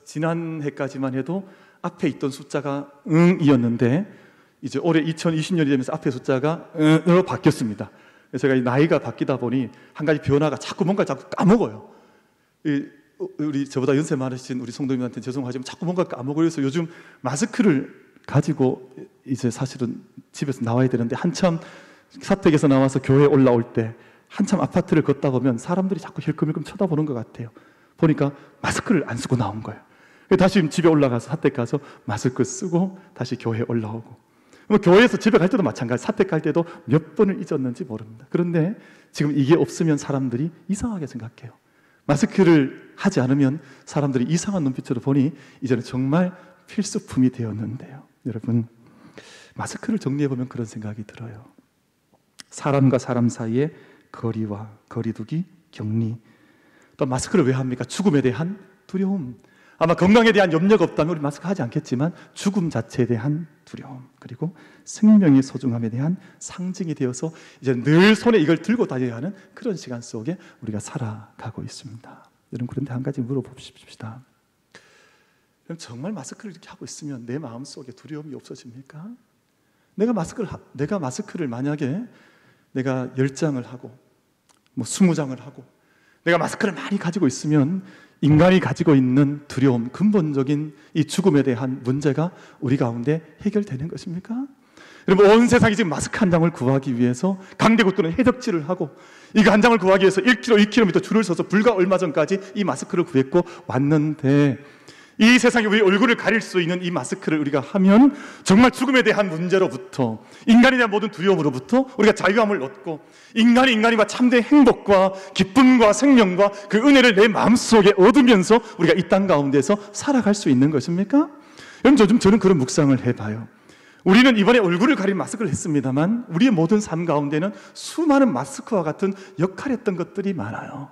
지난해까지만 해도 앞에 있던 숫자가 응이었는데 이제 올해 2020년이 되면서 앞에 숫자가 응으로 바뀌었습니다. 그래서 제가 이 나이가 바뀌다 보니 한 가지 변화가 자꾸 뭔가 자꾸 까먹어요. 우리 저보다 연세 많으신 우리 성도님한테 죄송하지만 자꾸 뭔가 까먹어요. 그래서 요즘 마스크를 가지고 이제 사실은 집에서 나와야 되는데, 한참 사택에서 나와서 교회에 올라올 때 한참 아파트를 걷다 보면 사람들이 자꾸 힐끔힐끔 쳐다보는 것 같아요. 보니까 마스크를 안 쓰고 나온 거예요. 다시 집에 올라가서 사택 가서 마스크 쓰고 다시 교회에 올라오고, 교회에서 집에 갈 때도 마찬가지, 사택 갈 때도 몇 번을 잊었는지 모릅니다. 그런데 지금 이게 없으면 사람들이 이상하게 생각해요. 마스크를 하지 않으면 사람들이 이상한 눈빛으로 보니 이제는 정말 필수품이 되었는데요. 여러분, 마스크를 정리해보면 그런 생각이 들어요. 사람과 사람 사이의 거리와 거리두기, 격리. 또 마스크를 왜 합니까? 죽음에 대한 두려움. 아마 건강에 대한 염려가 없다면 우리 마스크 하지 않겠지만 죽음 자체에 대한 두려움, 그리고 생명의 소중함에 대한 상징이 되어서 이제 늘 손에 이걸 들고 다녀야 하는 그런 시간 속에 우리가 살아가고 있습니다. 여러분, 그런데 한 가지 물어봅시다. 정말 마스크를 이렇게 하고 있으면 내 마음속에 두려움이 없어집니까? 내가 마스크를 만약에 내가 10장을 하고 20장을 하고 내가 마스크를 많이 가지고 있으면 인간이 가지고 있는 두려움, 근본적인 이 죽음에 대한 문제가 우리 가운데 해결되는 것입니까? 여러분, 온 세상이 지금 마스크 한 장을 구하기 위해서 강대국 또는 해적질을 하고 이거 한 장을 구하기 위해서 1km, 2km 줄을 서서 불과 얼마 전까지 이 마스크를 구했고 왔는데, 이 세상에 우리 얼굴을 가릴 수 있는 이 마스크를 우리가 하면 정말 죽음에 대한 문제로부터, 인간에 대한 모든 두려움으로부터 우리가 자유함을 얻고 인간과 참된 행복과 기쁨과 생명과 그 은혜를 내 마음속에 얻으면서 우리가 이 땅 가운데서 살아갈 수 있는 것입니까? 여러분, 요즘 저는 그런 묵상을 해봐요. 우리는 이번에 얼굴을 가린 마스크를 했습니다만 우리의 모든 삶 가운데는 수많은 마스크와 같은 역할했던 것들이 많아요.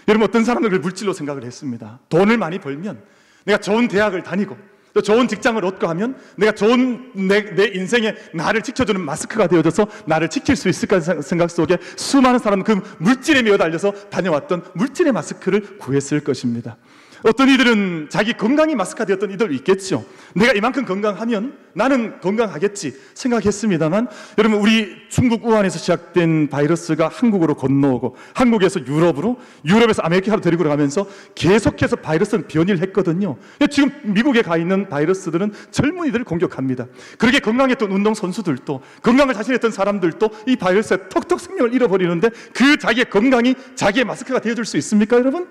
여러분, 어떤 사람들은 물질로 생각을 했습니다. 돈을 많이 벌면, 내가 좋은 대학을 다니고 또 좋은 직장을 얻고 하면 내가 좋은 내 인생에 나를 지켜주는 마스크가 되어져서 나를 지킬 수 있을까 생각 속에 수많은 사람은 그 물질에 매어달려서 다녀왔던 물질의 마스크를 구했을 것입니다. 어떤 이들은 자기 건강이 마스크가 되었던 이들도 있겠죠. 내가 이만큼 건강하면 나는 건강하겠지 생각했습니다만, 여러분, 우리 중국 우한에서 시작된 바이러스가 한국으로 건너오고 한국에서 유럽으로, 유럽에서 아메리카로 데리고 가면서 계속해서 바이러스는 변이를 했거든요. 지금 미국에 가 있는 바이러스들은 젊은이들을 공격합니다. 그렇게 건강했던 운동선수들도, 건강을 자신했던 사람들도 이 바이러스에 턱턱 생명을 잃어버리는데 그 자기의 건강이 자기의 마스크가 되어줄 수 있습니까, 여러분?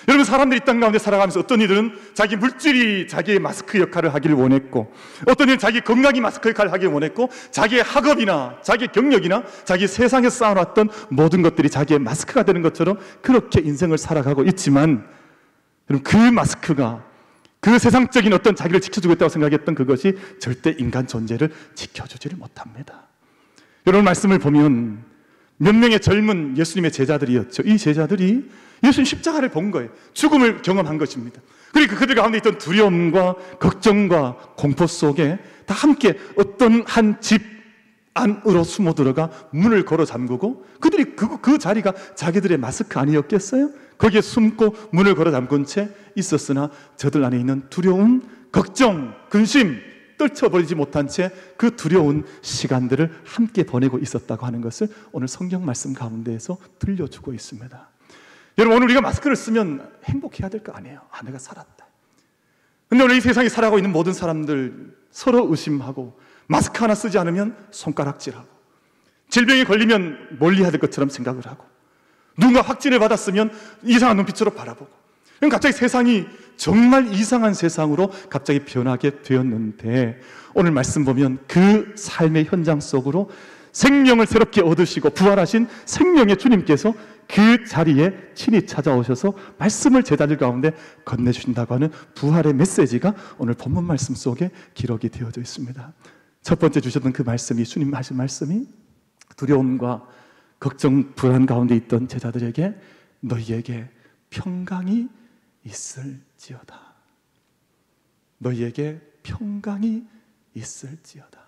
여러분, 사람들이 땅 가운데 살아가면서 어떤 이들은 자기 물질이 자기의 마스크 역할을 하기를 원했고, 어떤 이들은 자기 건강이 마스크 역할을 하기를 원했고, 자기의 학업이나 자기의 경력이나 자기 세상에서 쌓아놨던 모든 것들이 자기의 마스크가 되는 것처럼 그렇게 인생을 살아가고 있지만, 여러분, 그 마스크가 그 세상적인 어떤 자기를 지켜주고 있다고 생각했던 그것이 절대 인간 존재를 지켜주지를 못합니다. 여러분, 말씀을 보면 몇 명의 젊은 예수님의 제자들이었죠. 이 제자들이 예수님 십자가를 본 거예요. 죽음을 경험한 것입니다. 그러니까 그들 가운데 있던 두려움과 걱정과 공포 속에 다 함께 어떤 한 집 안으로 숨어 들어가 문을 걸어 잠그고, 그들이 그 자리가 자기들의 마스크 아니었겠어요? 거기에 숨고 문을 걸어 잠근 채 있었으나 저들 안에 있는 두려움, 걱정, 근심, 떨쳐버리지 못한 채 그 두려운 시간들을 함께 보내고 있었다고 하는 것을 오늘 성경 말씀 가운데에서 들려주고 있습니다. 여러분, 오늘 우리가 마스크를 쓰면 행복해야 될 거 아니에요. 아, 내가 살았다. 근데 오늘 이 세상에 살아가고 있는 모든 사람들 서로 의심하고, 마스크 하나 쓰지 않으면 손가락질하고, 질병에 걸리면 멀리해야 될 것처럼 생각을 하고, 누군가 확진을 받았으면 이상한 눈빛으로 바라보고, 그럼 갑자기 세상이 정말 이상한 세상으로 갑자기 변하게 되었는데, 오늘 말씀 보면 그 삶의 현장 속으로 생명을 새롭게 얻으시고 부활하신 생명의 주님께서 그 자리에 친히 찾아오셔서 말씀을 제자들 가운데 건네주신다고 하는 부활의 메시지가 오늘 본문 말씀 속에 기록이 되어져 있습니다. 첫 번째 주셨던 그 말씀이, 주님 하신 말씀이 두려움과 걱정, 불안 가운데 있던 제자들에게 너희에게 평강이 있을지어다. 너희에게 평강이 있을지어다.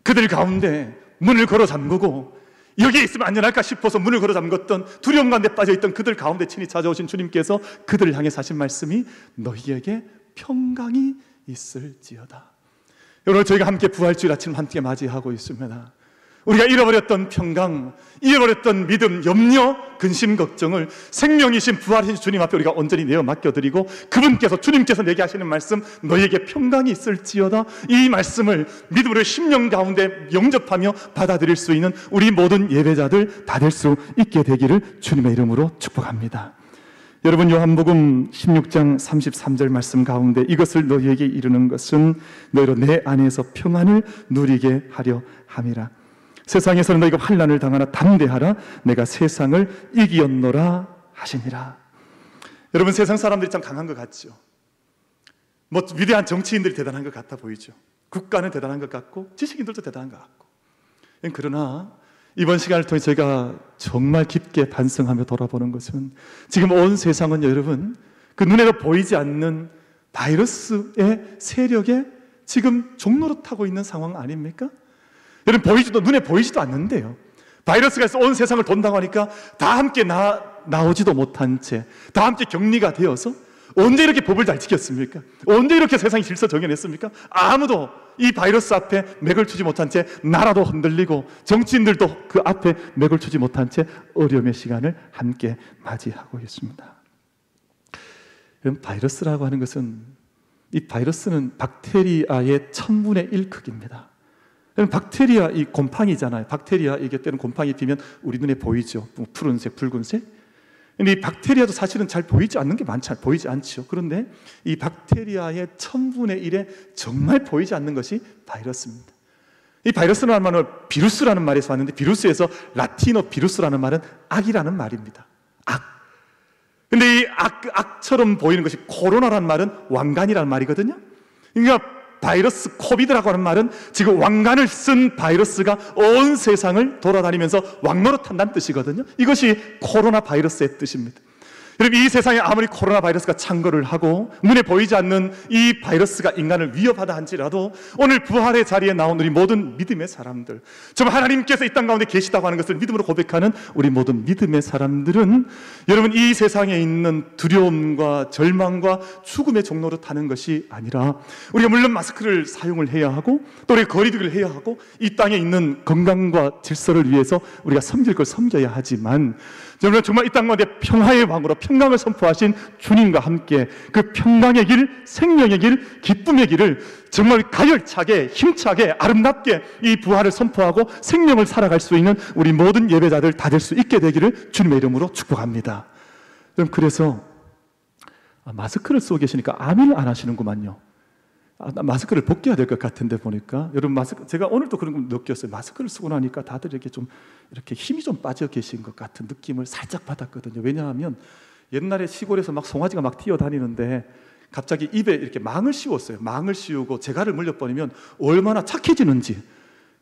그들 가운데 문을 걸어 잠그고 여기에 있으면 안전할까 싶어서 문을 걸어 잠궜던, 두려움 가운데 빠져있던 그들 가운데 친히 찾아오신 주님께서 그들을 향해 하신 말씀이 너희에게 평강이 있을지어다. 오늘 저희가 함께 부활주일 아침 함께 맞이하고 있습니다. 우리가 잃어버렸던 평강, 잃어버렸던 믿음, 염려, 근심, 걱정을 생명이신 부활하신 주님 앞에 우리가 온전히 내어 맡겨드리고, 그분께서, 주님께서 내게 하시는 말씀, 너희에게 평강이 있을지어다, 이 말씀을 믿음으로 심령 가운데 영접하며 받아들일 수 있는 우리 모든 예배자들 다 될 수 있게 되기를 주님의 이름으로 축복합니다. 여러분, 요한복음 16장 33절 말씀 가운데 이것을 너희에게 이르는 것은 너희로 내 안에서 평안을 누리게 하려 함이라. 세상에서는 너희가 환난을 당하나 담대하라, 내가 세상을 이기었노라 하시니라. 여러분, 세상 사람들이 참 강한 것 같죠. 뭐 위대한 정치인들이 대단한 것 같아 보이죠. 국가는 대단한 것 같고 지식인들도 대단한 것 같고. 그러나 이번 시간을 통해 저희가 정말 깊게 반성하며 돌아보는 것은, 지금 온 세상은 여러분 그 눈에도 보이지 않는 바이러스의 세력에 지금 종노릇하고 있는 상황 아닙니까? 여러분, 눈에 보이지도 않는데요, 바이러스가 있어 온 세상을 돈다고 하니까 다 함께 나오지도 못한 채 다 함께 격리가 되어서 언제 이렇게 법을 잘 지켰습니까? 언제 이렇게 세상이 질서 정연했습니까? 아무도 이 바이러스 앞에 맥을 추지 못한 채 나라도 흔들리고 정치인들도 그 앞에 맥을 추지 못한 채 어려움의 시간을 함께 맞이하고 있습니다. 여러분, 바이러스라고 하는 것은, 이 바이러스는 박테리아의 1000분의 1 크기입니다. 박테리아 이 곰팡이잖아요. 박테리아 이게 때는 곰팡이 피면 우리 눈에 보이죠. 푸른색, 붉은색. 근데 이 박테리아도 사실은 잘 보이지 않는 게 많죠. 보이지 않죠. 그런데 이 박테리아의 1000분의 1에 정말 보이지 않는 것이 바이러스입니다. 이 바이러스라는 말은 비루스라는 말에서 왔는데 비루스에서 라틴어 비루스라는 말은 악이라는 말입니다. 악. 근데 이 악처럼 보이는 것이 코로나라는 말은 왕관이라는 말이거든요. 그러니까 바이러스 코비드라고 하는 말은 지금 왕관을 쓴 바이러스가 온 세상을 돌아다니면서 왕노릇한다는 뜻이거든요. 이것이 코로나 바이러스의 뜻입니다. 여러분, 이 세상에 아무리 코로나 바이러스가 창궐을 하고 눈에 보이지 않는 이 바이러스가 인간을 위협하다 할지라도 오늘 부활의 자리에 나온 우리 모든 믿음의 사람들, 정말 하나님께서 이 땅 가운데 계시다고 하는 것을 믿음으로 고백하는 우리 모든 믿음의 사람들은 여러분 이 세상에 있는 두려움과 절망과 죽음의 종로로 타는 것이 아니라 우리가 물론 마스크를 사용을 해야 하고 또 우리가 거리두기를 해야 하고 이 땅에 있는 건강과 질서를 위해서 우리가 섬길 걸 섬겨야 하지만 정말 이 땅 가운데 평화의 왕으로 평강을 선포하신 주님과 함께 그 평강의 길, 생명의 길, 기쁨의 길을 정말 가열차게, 힘차게, 아름답게 이 부활을 선포하고 생명을 살아갈 수 있는 우리 모든 예배자들 다 될 수 있게 되기를 주님의 이름으로 축복합니다. 그래서 마스크를 쓰고 계시니까 아멘을 안 하시는구만요. 마스크를 벗겨야 될 것 같은데 보니까 여러분 마스크 제가 오늘도 그런 걸 느꼈어요. 마스크를 쓰고 나니까 다들 이렇게 힘이 좀 빠져 계신 것 같은 느낌을 살짝 받았거든요. 왜냐하면 옛날에 시골에서 막 송아지가 막 뛰어다니는데 갑자기 입에 이렇게 망을 씌웠어요. 망을 씌우고 재갈을 물려버리면 얼마나 착해지는지.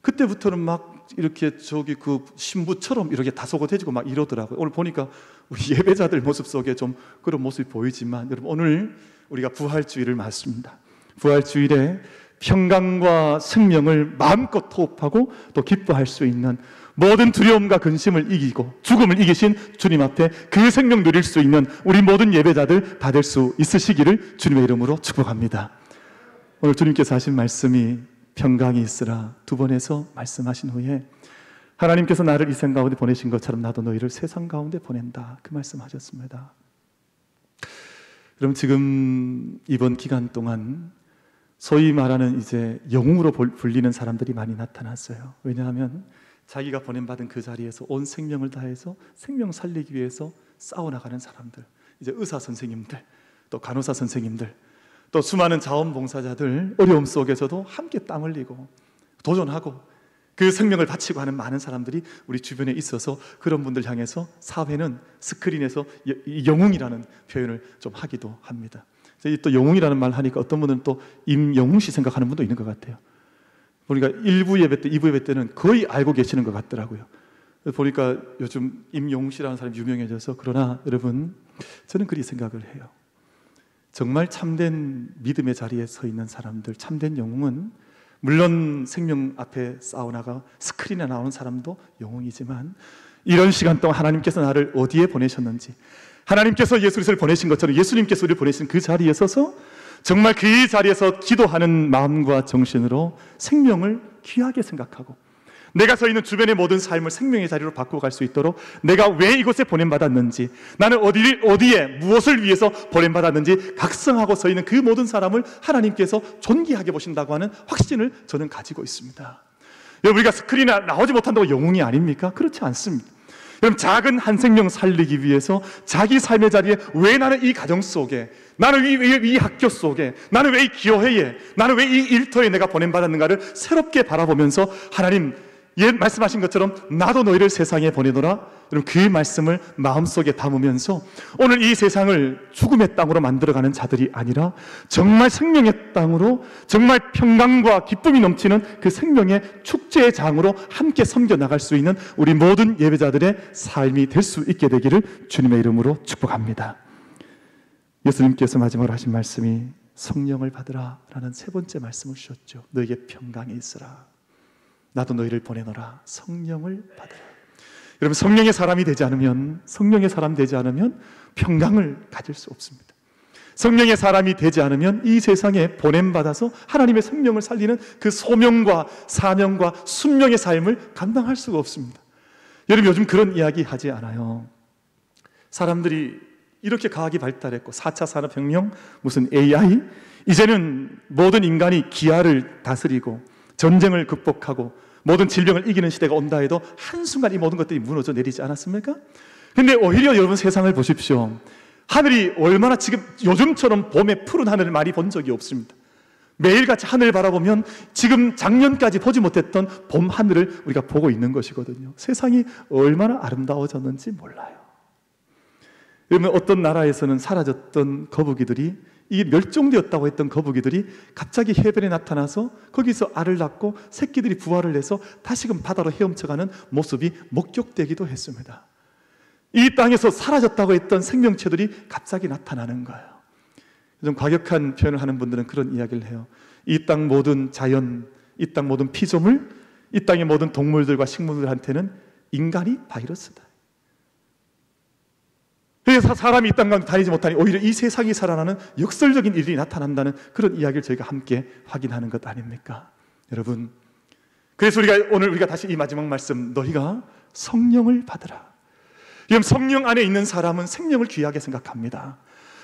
그때부터는 막 이렇게 그 신부처럼 이렇게 다소곳해지고 막 이러더라고요. 오늘 보니까 우리 예배자들 모습 속에 좀 그런 모습이 보이지만 여러분 오늘 우리가 부활주일을 맞습니다. 부활주일에 평강과 생명을 마음껏 호흡하고 또 기뻐할 수 있는 모든 두려움과 근심을 이기고 죽음을 이기신 주님 앞에 그 생명 누릴 수 있는 우리 모든 예배자들 다 될 수 있으시기를 주님의 이름으로 축복합니다. 오늘 주님께서 하신 말씀이 평강이 있으라 두 번 해서 말씀하신 후에 하나님께서 나를 이 세상 가운데 보내신 것처럼 나도 너희를 세상 가운데 보낸다 그 말씀하셨습니다. 그럼 지금 이번 기간 동안 소위 말하는 이제 영웅으로 불리는 사람들이 많이 나타났어요. 왜냐하면 자기가 보냄받은 그 자리에서 온 생명을 다해서 생명 살리기 위해서 싸워나가는 사람들, 이제 의사 선생님들, 또 간호사 선생님들, 또 수많은 자원봉사자들, 어려움 속에서도 함께 땀 흘리고 도전하고 그 생명을 바치고 하는 많은 사람들이 우리 주변에 있어서 그런 분들 향해서 사회는 스크린에서 영웅이라는 표현을 좀 하기도 합니다. 또 영웅이라는 말 하니까 어떤 분은 또 임영웅 씨 생각하는 분도 있는 것 같아요. 보니까 1부 예배 때, 2부 예배 때는 거의 알고 계시는 것 같더라고요. 보니까 요즘 임영웅 씨라는 사람이 유명해져서 그러나 여러분 저는 그리 생각을 해요. 정말 참된 믿음의 자리에 서 있는 사람들, 참된 영웅은 물론 생명 앞에 싸워나가 스크린에 나오는 사람도 영웅이지만 이런 시간 동안 하나님께서 나를 어디에 보내셨는지 하나님께서 예수 그리스도를 보내신 것처럼 예수님께서 우리를 보내신 그 자리에 서서 정말 그 자리에서 기도하는 마음과 정신으로 생명을 귀하게 생각하고 내가 서 있는 주변의 모든 삶을 생명의 자리로 바꾸어 갈 수 있도록 내가 왜 이곳에 보냄받았는지 나는 어디에 무엇을 위해서 보냄받았는지 각성하고 서 있는 그 모든 사람을 하나님께서 존귀하게 보신다고 하는 확신을 저는 가지고 있습니다. 여러분 우리가 스크린에 나오지 못한다고 영웅이 아닙니까? 그렇지 않습니다. 여러분 작은 한 생명 살리기 위해서 자기 삶의 자리에 왜 나는 이 가정 속에 나는 왜 이 학교 속에 나는 왜 이 교회에 나는 왜 이 일터에 내가 보냄받았는가를 새롭게 바라보면서 하나님 말씀하신 것처럼 나도 너희를 세상에 보내노라. 여러분 그 말씀을 마음속에 담으면서 오늘 이 세상을 죽음의 땅으로 만들어가는 자들이 아니라 정말 생명의 땅으로 정말 평강과 기쁨이 넘치는 그 생명의 축제의 장으로 함께 섬겨나갈 수 있는 우리 모든 예배자들의 삶이 될 수 있게 되기를 주님의 이름으로 축복합니다. 예수님께서 마지막으로 하신 말씀이 성령을 받으라 라는 세 번째 말씀을 주셨죠. 너에게 평강이 있으라. 나도 너희를 보내노라. 성령을 받으라. 여러분 성령의 사람이 되지 않으면 평강을 가질 수 없습니다. 성령의 사람이 되지 않으면 이 세상에 보냄받아서 하나님의 생명을 살리는 그 소명과 사명과 순명의 삶을 감당할 수가 없습니다. 여러분 요즘 그런 이야기 하지 않아요. 사람들이 이렇게 과학이 발달했고 4차 산업혁명, 무슨 AI, 이제는 모든 인간이 기아를 다스리고 전쟁을 극복하고 모든 질병을 이기는 시대가 온다 해도 한순간 이 모든 것들이 무너져 내리지 않았습니까? 근데 오히려 여러분 세상을 보십시오. 하늘이 얼마나 지금 요즘처럼 봄에 푸른 하늘을 많이 본 적이 없습니다. 매일같이 하늘을 바라보면 지금 작년까지 보지 못했던 봄 하늘을 우리가 보고 있는 것이거든요. 세상이 얼마나 아름다워졌는지 몰라요. 그러면 어떤 나라에서는 사라졌던 거북이들이, 이게 멸종되었다고 했던 거북이들이 갑자기 해변에 나타나서 거기서 알을 낳고 새끼들이 부화를 해서 다시금 바다로 헤엄쳐가는 모습이 목격되기도 했습니다. 이 땅에서 사라졌다고 했던 생명체들이 갑자기 나타나는 거예요. 좀 과격한 표현을 하는 분들은 그런 이야기를 해요. 이 땅 모든 자연, 이 땅 모든 피조물, 이 땅의 모든 동물들과 식물들한테는 인간이 바이러스다. 그래서 사람이 이 땅 가운데 다니지 못하니 오히려 이 세상이 살아나는 역설적인 일이 나타난다는 그런 이야기를 저희가 함께 확인하는 것 아닙니까? 여러분, 그래서 우리가 다시 이 마지막 말씀, 너희가 성령을 받으라. 그럼 성령 안에 있는 사람은 생명을 귀하게 생각합니다.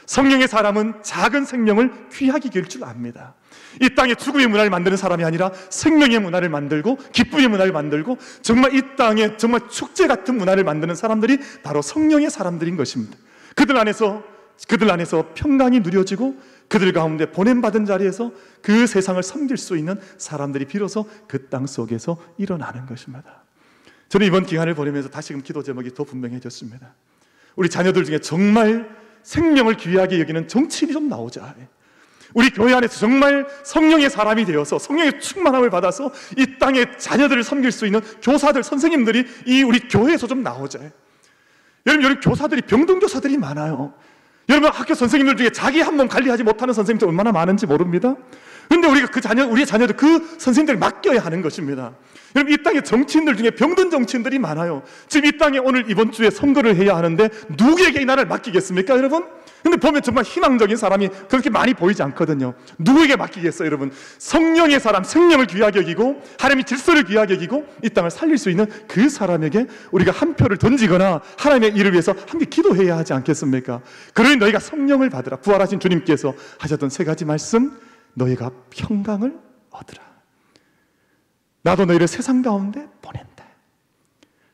성령의 사람은 작은 생명을 귀하게 여길 줄 압니다. 이 땅에 죽음의 문화를 만드는 사람이 아니라 생명의 문화를 만들고 기쁨의 문화를 만들고 정말 이 땅에 정말 축제 같은 문화를 만드는 사람들이 바로 성령의 사람들인 것입니다. 그들 안에서 평강이 누려지고 그들 가운데 보냄받은 자리에서 그 세상을 섬길 수 있는 사람들이 비로소 그 땅 속에서 일어나는 것입니다. 저는 이번 기간을 보내면서 다시금 기도 제목이 더 분명해졌습니다. 우리 자녀들 중에 정말 생명을 귀하게 여기는 정치인이 좀 나오자. 우리 교회 안에서 정말 성령의 사람이 되어서 성령의 충만함을 받아서 이 땅의 자녀들을 섬길 수 있는 교사들, 선생님들이 이 우리 교회에서 좀 나오자. 여러분 교사들이 병든 교사들이 많아요. 여러분 학교 선생님들 중에 자기 한 몸 관리하지 못하는 선생님들 얼마나 많은지 모릅니다. 그런데 우리가 우리의 자녀들 그 선생님들을 맡겨야 하는 것입니다. 여러분 이 땅에 정치인들 중에 병든 정치인들이 많아요. 지금 이 땅에 오늘 이번 주에 선거를 해야 하는데 누구에게 이 나라를 맡기겠습니까, 여러분? 근데 보면 정말 희망적인 사람이 그렇게 많이 보이지 않거든요. 누구에게 맡기겠어요, 여러분? 성령의 사람, 생명을 귀하게 여기고 하나님의 질서를 귀하게 여기고 이 땅을 살릴 수 있는 그 사람에게 우리가 한 표를 던지거나 하나님의 일을 위해서 함께 기도해야 하지 않겠습니까? 그러니 너희가 성령을 받으라. 부활하신 주님께서 하셨던 세 가지 말씀, 너희가 평강을 얻으라. 나도 너희를 세상 가운데 보낸다.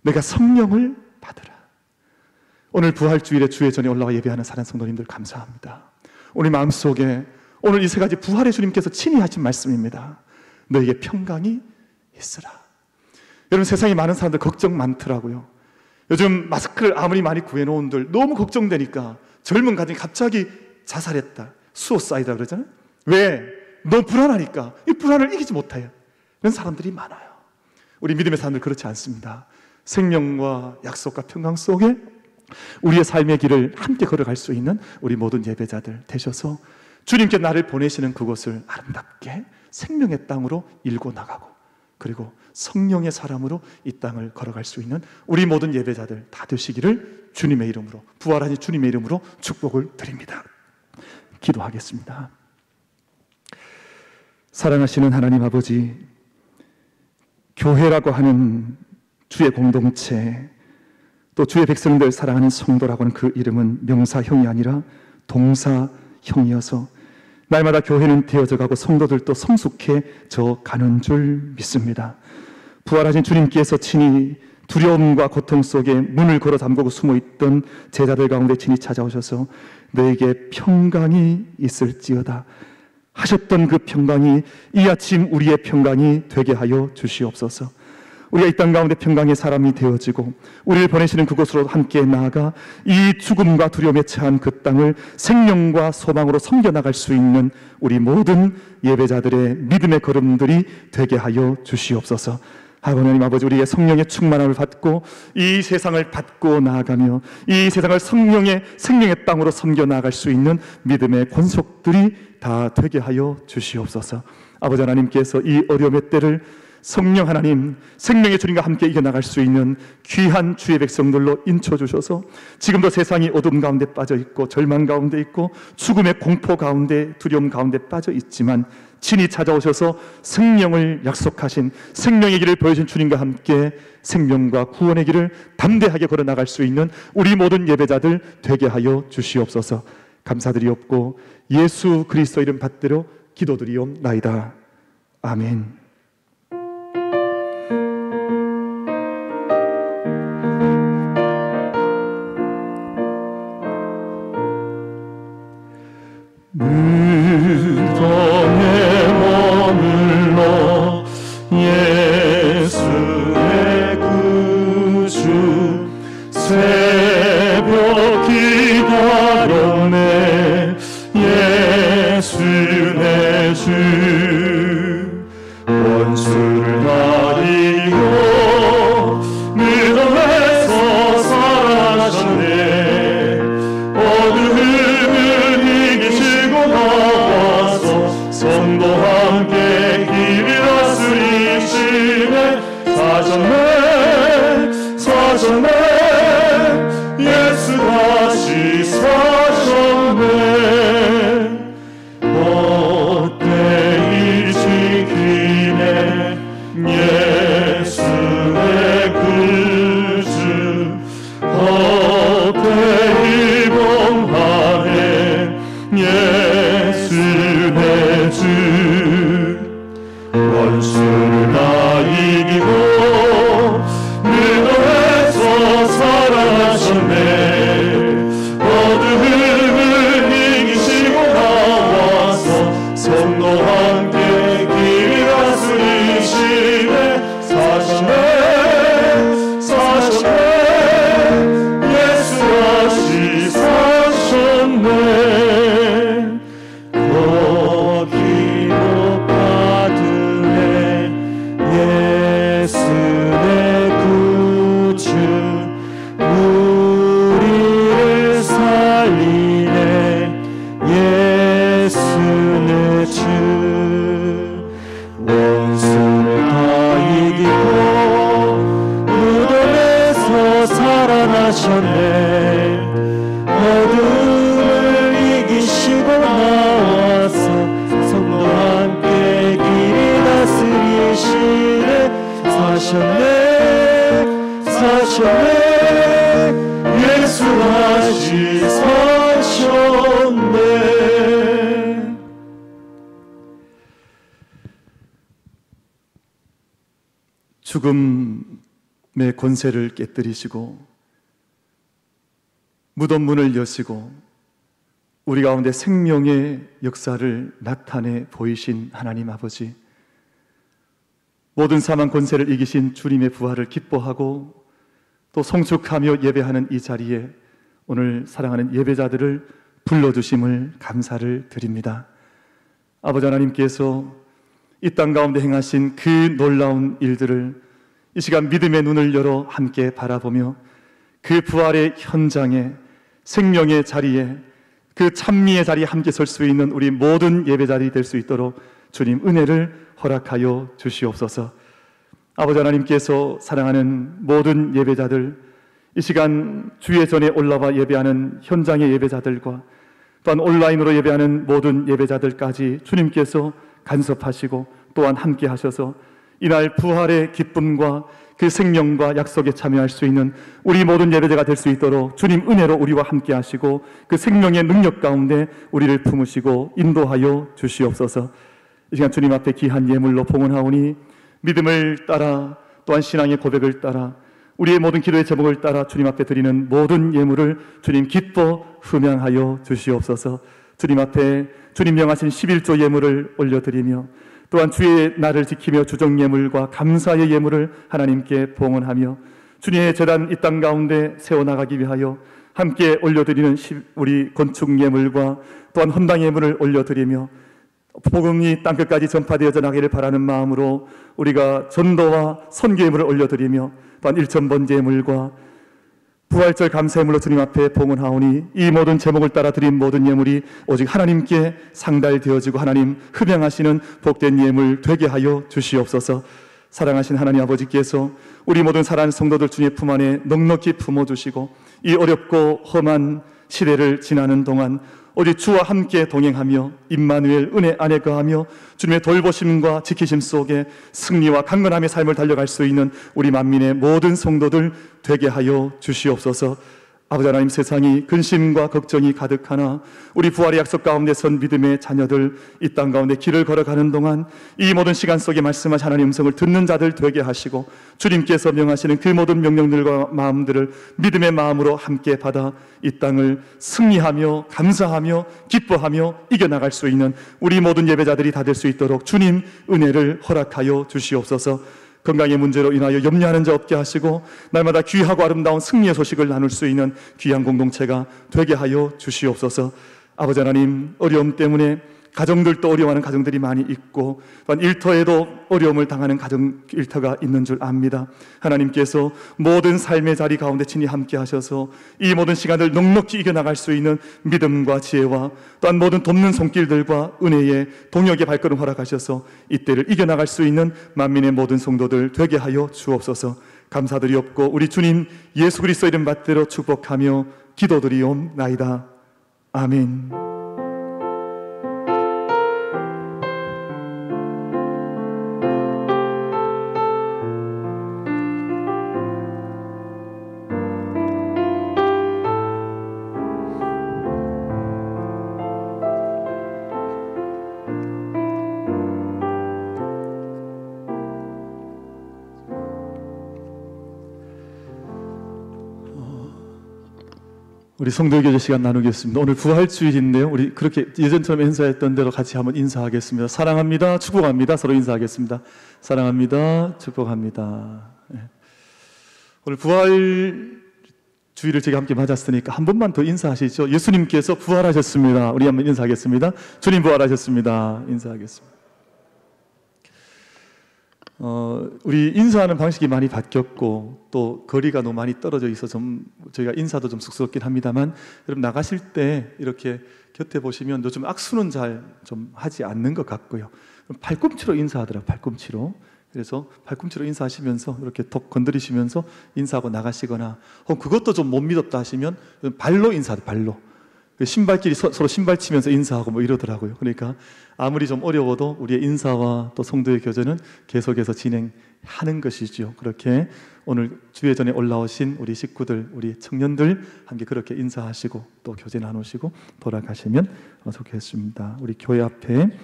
너희가 성령을 받으라. 오늘 부활주일에 주의 전에 올라와 예배하는 사랑하는 성도님들 감사합니다. 우리 마음속에 오늘 이 세 가지 부활의 주님께서 친히 하신 말씀입니다. 너에게 평강이 있으라. 여러분 세상에 많은 사람들 걱정 많더라고요. 요즘 마스크를 아무리 많이 구해놓은들 너무 걱정되니까 젊은 가정이 갑자기 자살했다, 수어사이드라 그러잖아요. 왜? 너무 불안하니까. 이 불안을 이기지 못해요. 이런 사람들이 많아요. 우리 믿음의 사람들 그렇지 않습니다. 생명과 약속과 평강 속에 우리의 삶의 길을 함께 걸어갈 수 있는 우리 모든 예배자들 되셔서 주님께 나를 보내시는 그곳을 아름답게 생명의 땅으로 일고 나가고 그리고 성령의 사람으로 이 땅을 걸어갈 수 있는 우리 모든 예배자들 다 되시기를 주님의 이름으로, 부활하신 주님의 이름으로 축복을 드립니다. 기도하겠습니다. 사랑하시는 하나님 아버지, 교회라고 하는 주의 공동체, 또 주의 백성들 사랑하는 성도라고 하는 그 이름은 명사형이 아니라 동사형이어서 날마다 교회는 되어져 가고 성도들도 성숙해져 가는 줄 믿습니다. 부활하신 주님께서 친히 두려움과 고통 속에 문을 걸어 잠그고 숨어있던 제자들 가운데 친히 찾아오셔서 너에게 평강이 있을지어다 하셨던 그 평강이 이 아침 우리의 평강이 되게 하여 주시옵소서. 우리가 이 땅 가운데 평강의 사람이 되어지고 우리를 보내시는 그곳으로 함께 나아가 이 죽음과 두려움에 처한 그 땅을 생명과 소망으로 섬겨나갈 수 있는 우리 모든 예배자들의 믿음의 걸음들이 되게 하여 주시옵소서. 하나님 아버지, 우리의 성령의 충만함을 받고 이 세상을 받고 나아가며 이 세상을 성령의 생명의 땅으로 섬겨 나아갈 수 있는 믿음의 권속들이 다 되게 하여 주시옵소서. 아버지 하나님께서 이 어려움의 때를 성령 하나님, 생명의 주님과 함께 이겨나갈 수 있는 귀한 주의 백성들로 인쳐주셔서 지금도 세상이 어둠 가운데 빠져 있고 절망 가운데 있고 죽음의 공포 가운데 두려움 가운데 빠져 있지만 친히 찾아오셔서 생명을 약속하신 생명의 길을 보여준 주님과 함께 생명과 구원의 길을 담대하게 걸어나갈 수 있는 우리 모든 예배자들 되게 하여 주시옵소서. 감사드리옵고 예수 그리스도 이름 받들어 기도드리옵나이다. 아멘. 사셨네. 예수 다시 사셨네. 헛되이 지키네 예수 내 구주. 헛되이 범하네 예수 내 주. 원수를 다 이기고 무덤에서 살아나셨네. 어둠을 이기시고 나와서 성도와 함께 길을 다스리시네. 사셨네 사셨네 예수 다시 사셨네. 거기 못 받으네 예수 내 구주. 우리를 살리네 예수 내 주. 원수를 다 이기고 무덤에서 살아나셨네. 어둠을 이기시고 나와서 성도와 함께 길을 다스리시네. 사셨네 사셨네 예수 다시 사셨네. 죽음의 권세를 깨뜨리시고 무덤 문을 여시고 우리 가운데 생명의 역사를 나타내 보이신 하나님 아버지, 모든 사망 권세를 이기신 주님의 부활을 기뻐하고 또 송축하며 예배하는 이 자리에 오늘 사랑하는 예배자들을 불러주심을 감사를 드립니다. 아버지 하나님께서 이 땅 가운데 행하신 그 놀라운 일들을 이 시간 믿음의 눈을 열어 함께 바라보며 그 부활의 현장에, 생명의 자리에, 그 찬미의 자리에 함께 설 수 있는 우리 모든 예배자들이 될 수 있도록 주님 은혜를 허락하여 주시옵소서. 아버지 하나님께서 사랑하는 모든 예배자들, 이 시간 주의 전에 올라와 예배하는 현장의 예배자들과 또한 온라인으로 예배하는 모든 예배자들까지 주님께서 간섭하시고 또한 함께 하셔서 이날 부활의 기쁨과 그 생명과 약속에 참여할 수 있는 우리 모든 예배자가 될 수 있도록 주님 은혜로 우리와 함께 하시고 그 생명의 능력 가운데 우리를 품으시고 인도하여 주시옵소서. 이 시간 주님 앞에 귀한 예물로 봉헌하오니 믿음을 따라 또한 신앙의 고백을 따라 우리의 모든 기도의 제목을 따라 주님 앞에 드리는 모든 예물을 주님 기뻐 흠양하여 주시옵소서. 주님 앞에 주님 명하신 11조 예물을 올려드리며 또한 주의 날을 지키며 주정 예물과 감사의 예물을 하나님께 봉헌하며 주님의 제단 이 땅 가운데 세워나가기 위하여 함께 올려드리는 우리 건축 예물과 또한 헌당 예물을 올려드리며 복음이 땅끝까지 전파되어져 나기를 바라는 마음으로 우리가 전도와 선교 예물을 올려드리며 또한 일천번제 예물과 부활절 감사 예물로 주님 앞에 봉헌하오니 이 모든 제목을 따라 드린 모든 예물이 오직 하나님께 상달되어지고 하나님 흡양하시는 복된 예물 되게 하여 주시옵소서. 사랑하신 하나님 아버지께서 우리 모든 사랑하는 성도들 주님의 품 안에 넉넉히 품어주시고 이 어렵고 험한 시대를 지나는 동안 오직 주와 함께 동행하며 임마누엘 은혜 안에 거하며 주님의 돌보심과 지키심 속에 승리와 강건함의 삶을 달려갈 수 있는 우리 만민의 모든 성도들 되게 하여 주시옵소서. 아버지 하나님, 세상이 근심과 걱정이 가득하나 우리 부활의 약속 가운데 선 믿음의 자녀들 이 땅 가운데 길을 걸어가는 동안 이 모든 시간 속에 말씀하신 하나님의 음성을 듣는 자들 되게 하시고 주님께서 명하시는 그 모든 명령들과 마음들을 믿음의 마음으로 함께 받아 이 땅을 승리하며 감사하며 기뻐하며 이겨나갈 수 있는 우리 모든 예배자들이 다 될 수 있도록 주님 은혜를 허락하여 주시옵소서. 건강의 문제로 인하여 염려하는 자 없게 하시고 날마다 귀하고 아름다운 승리의 소식을 나눌 수 있는 귀한 공동체가 되게 하여 주시옵소서. 아버지 하나님, 어려움 때문에 가정들도 어려워하는 가정들이 많이 있고 또한 일터에도 어려움을 당하는 가정 일터가 있는 줄 압니다. 하나님께서 모든 삶의 자리 가운데 친히 함께 하셔서 이 모든 시간을 넉넉히 이겨나갈 수 있는 믿음과 지혜와 또한 모든 돕는 손길들과 은혜의 동역의 발걸음 허락하셔서 이때를 이겨나갈 수 있는 만민의 모든 성도들 되게 하여 주옵소서. 감사드리옵고 우리 주님 예수 그리스도 이름 받들어 축복하며 기도드리옵나이다. 아멘. 우리 성도의 교제 시간 나누겠습니다. 오늘 부활주일인데요. 우리 그렇게 예전처럼 인사했던 대로 같이 한번 인사하겠습니다. 사랑합니다. 축복합니다. 서로 인사하겠습니다. 사랑합니다. 축복합니다. 네. 오늘 부활주일을 제가 함께 맞았으니까 한 번만 더 인사하시죠. 예수님께서 부활하셨습니다. 우리 한번 인사하겠습니다. 주님 부활하셨습니다. 인사하겠습니다. 우리 인사하는 방식이 많이 바뀌었고 또 거리가 너무 많이 떨어져 있어서 좀 저희가 인사도 좀 쑥스럽긴 합니다만 여러분 나가실 때 이렇게 곁에 보시면 요즘 악수는 잘 좀 하지 않는 것 같고요. 팔꿈치로 인사하더라고요. 팔꿈치로. 그래서 팔꿈치로 인사하시면서 이렇게 톡 건드리시면서 인사하고 나가시거나 혹은 그것도 좀 못 믿었다 하시면 발로 인사하세요. 발로. 신발끼리 서로 신발 치면서 인사하고 뭐 이러더라고요. 그러니까 아무리 좀 어려워도 우리의 인사와 또 성도의 교제는 계속해서 진행하는 것이죠. 그렇게 오늘 주예전에 올라오신 우리 식구들, 우리 청년들 함께 그렇게 인사하시고 또 교제 나누시고 돌아가시면 좋겠습니다. 우리 교회 앞에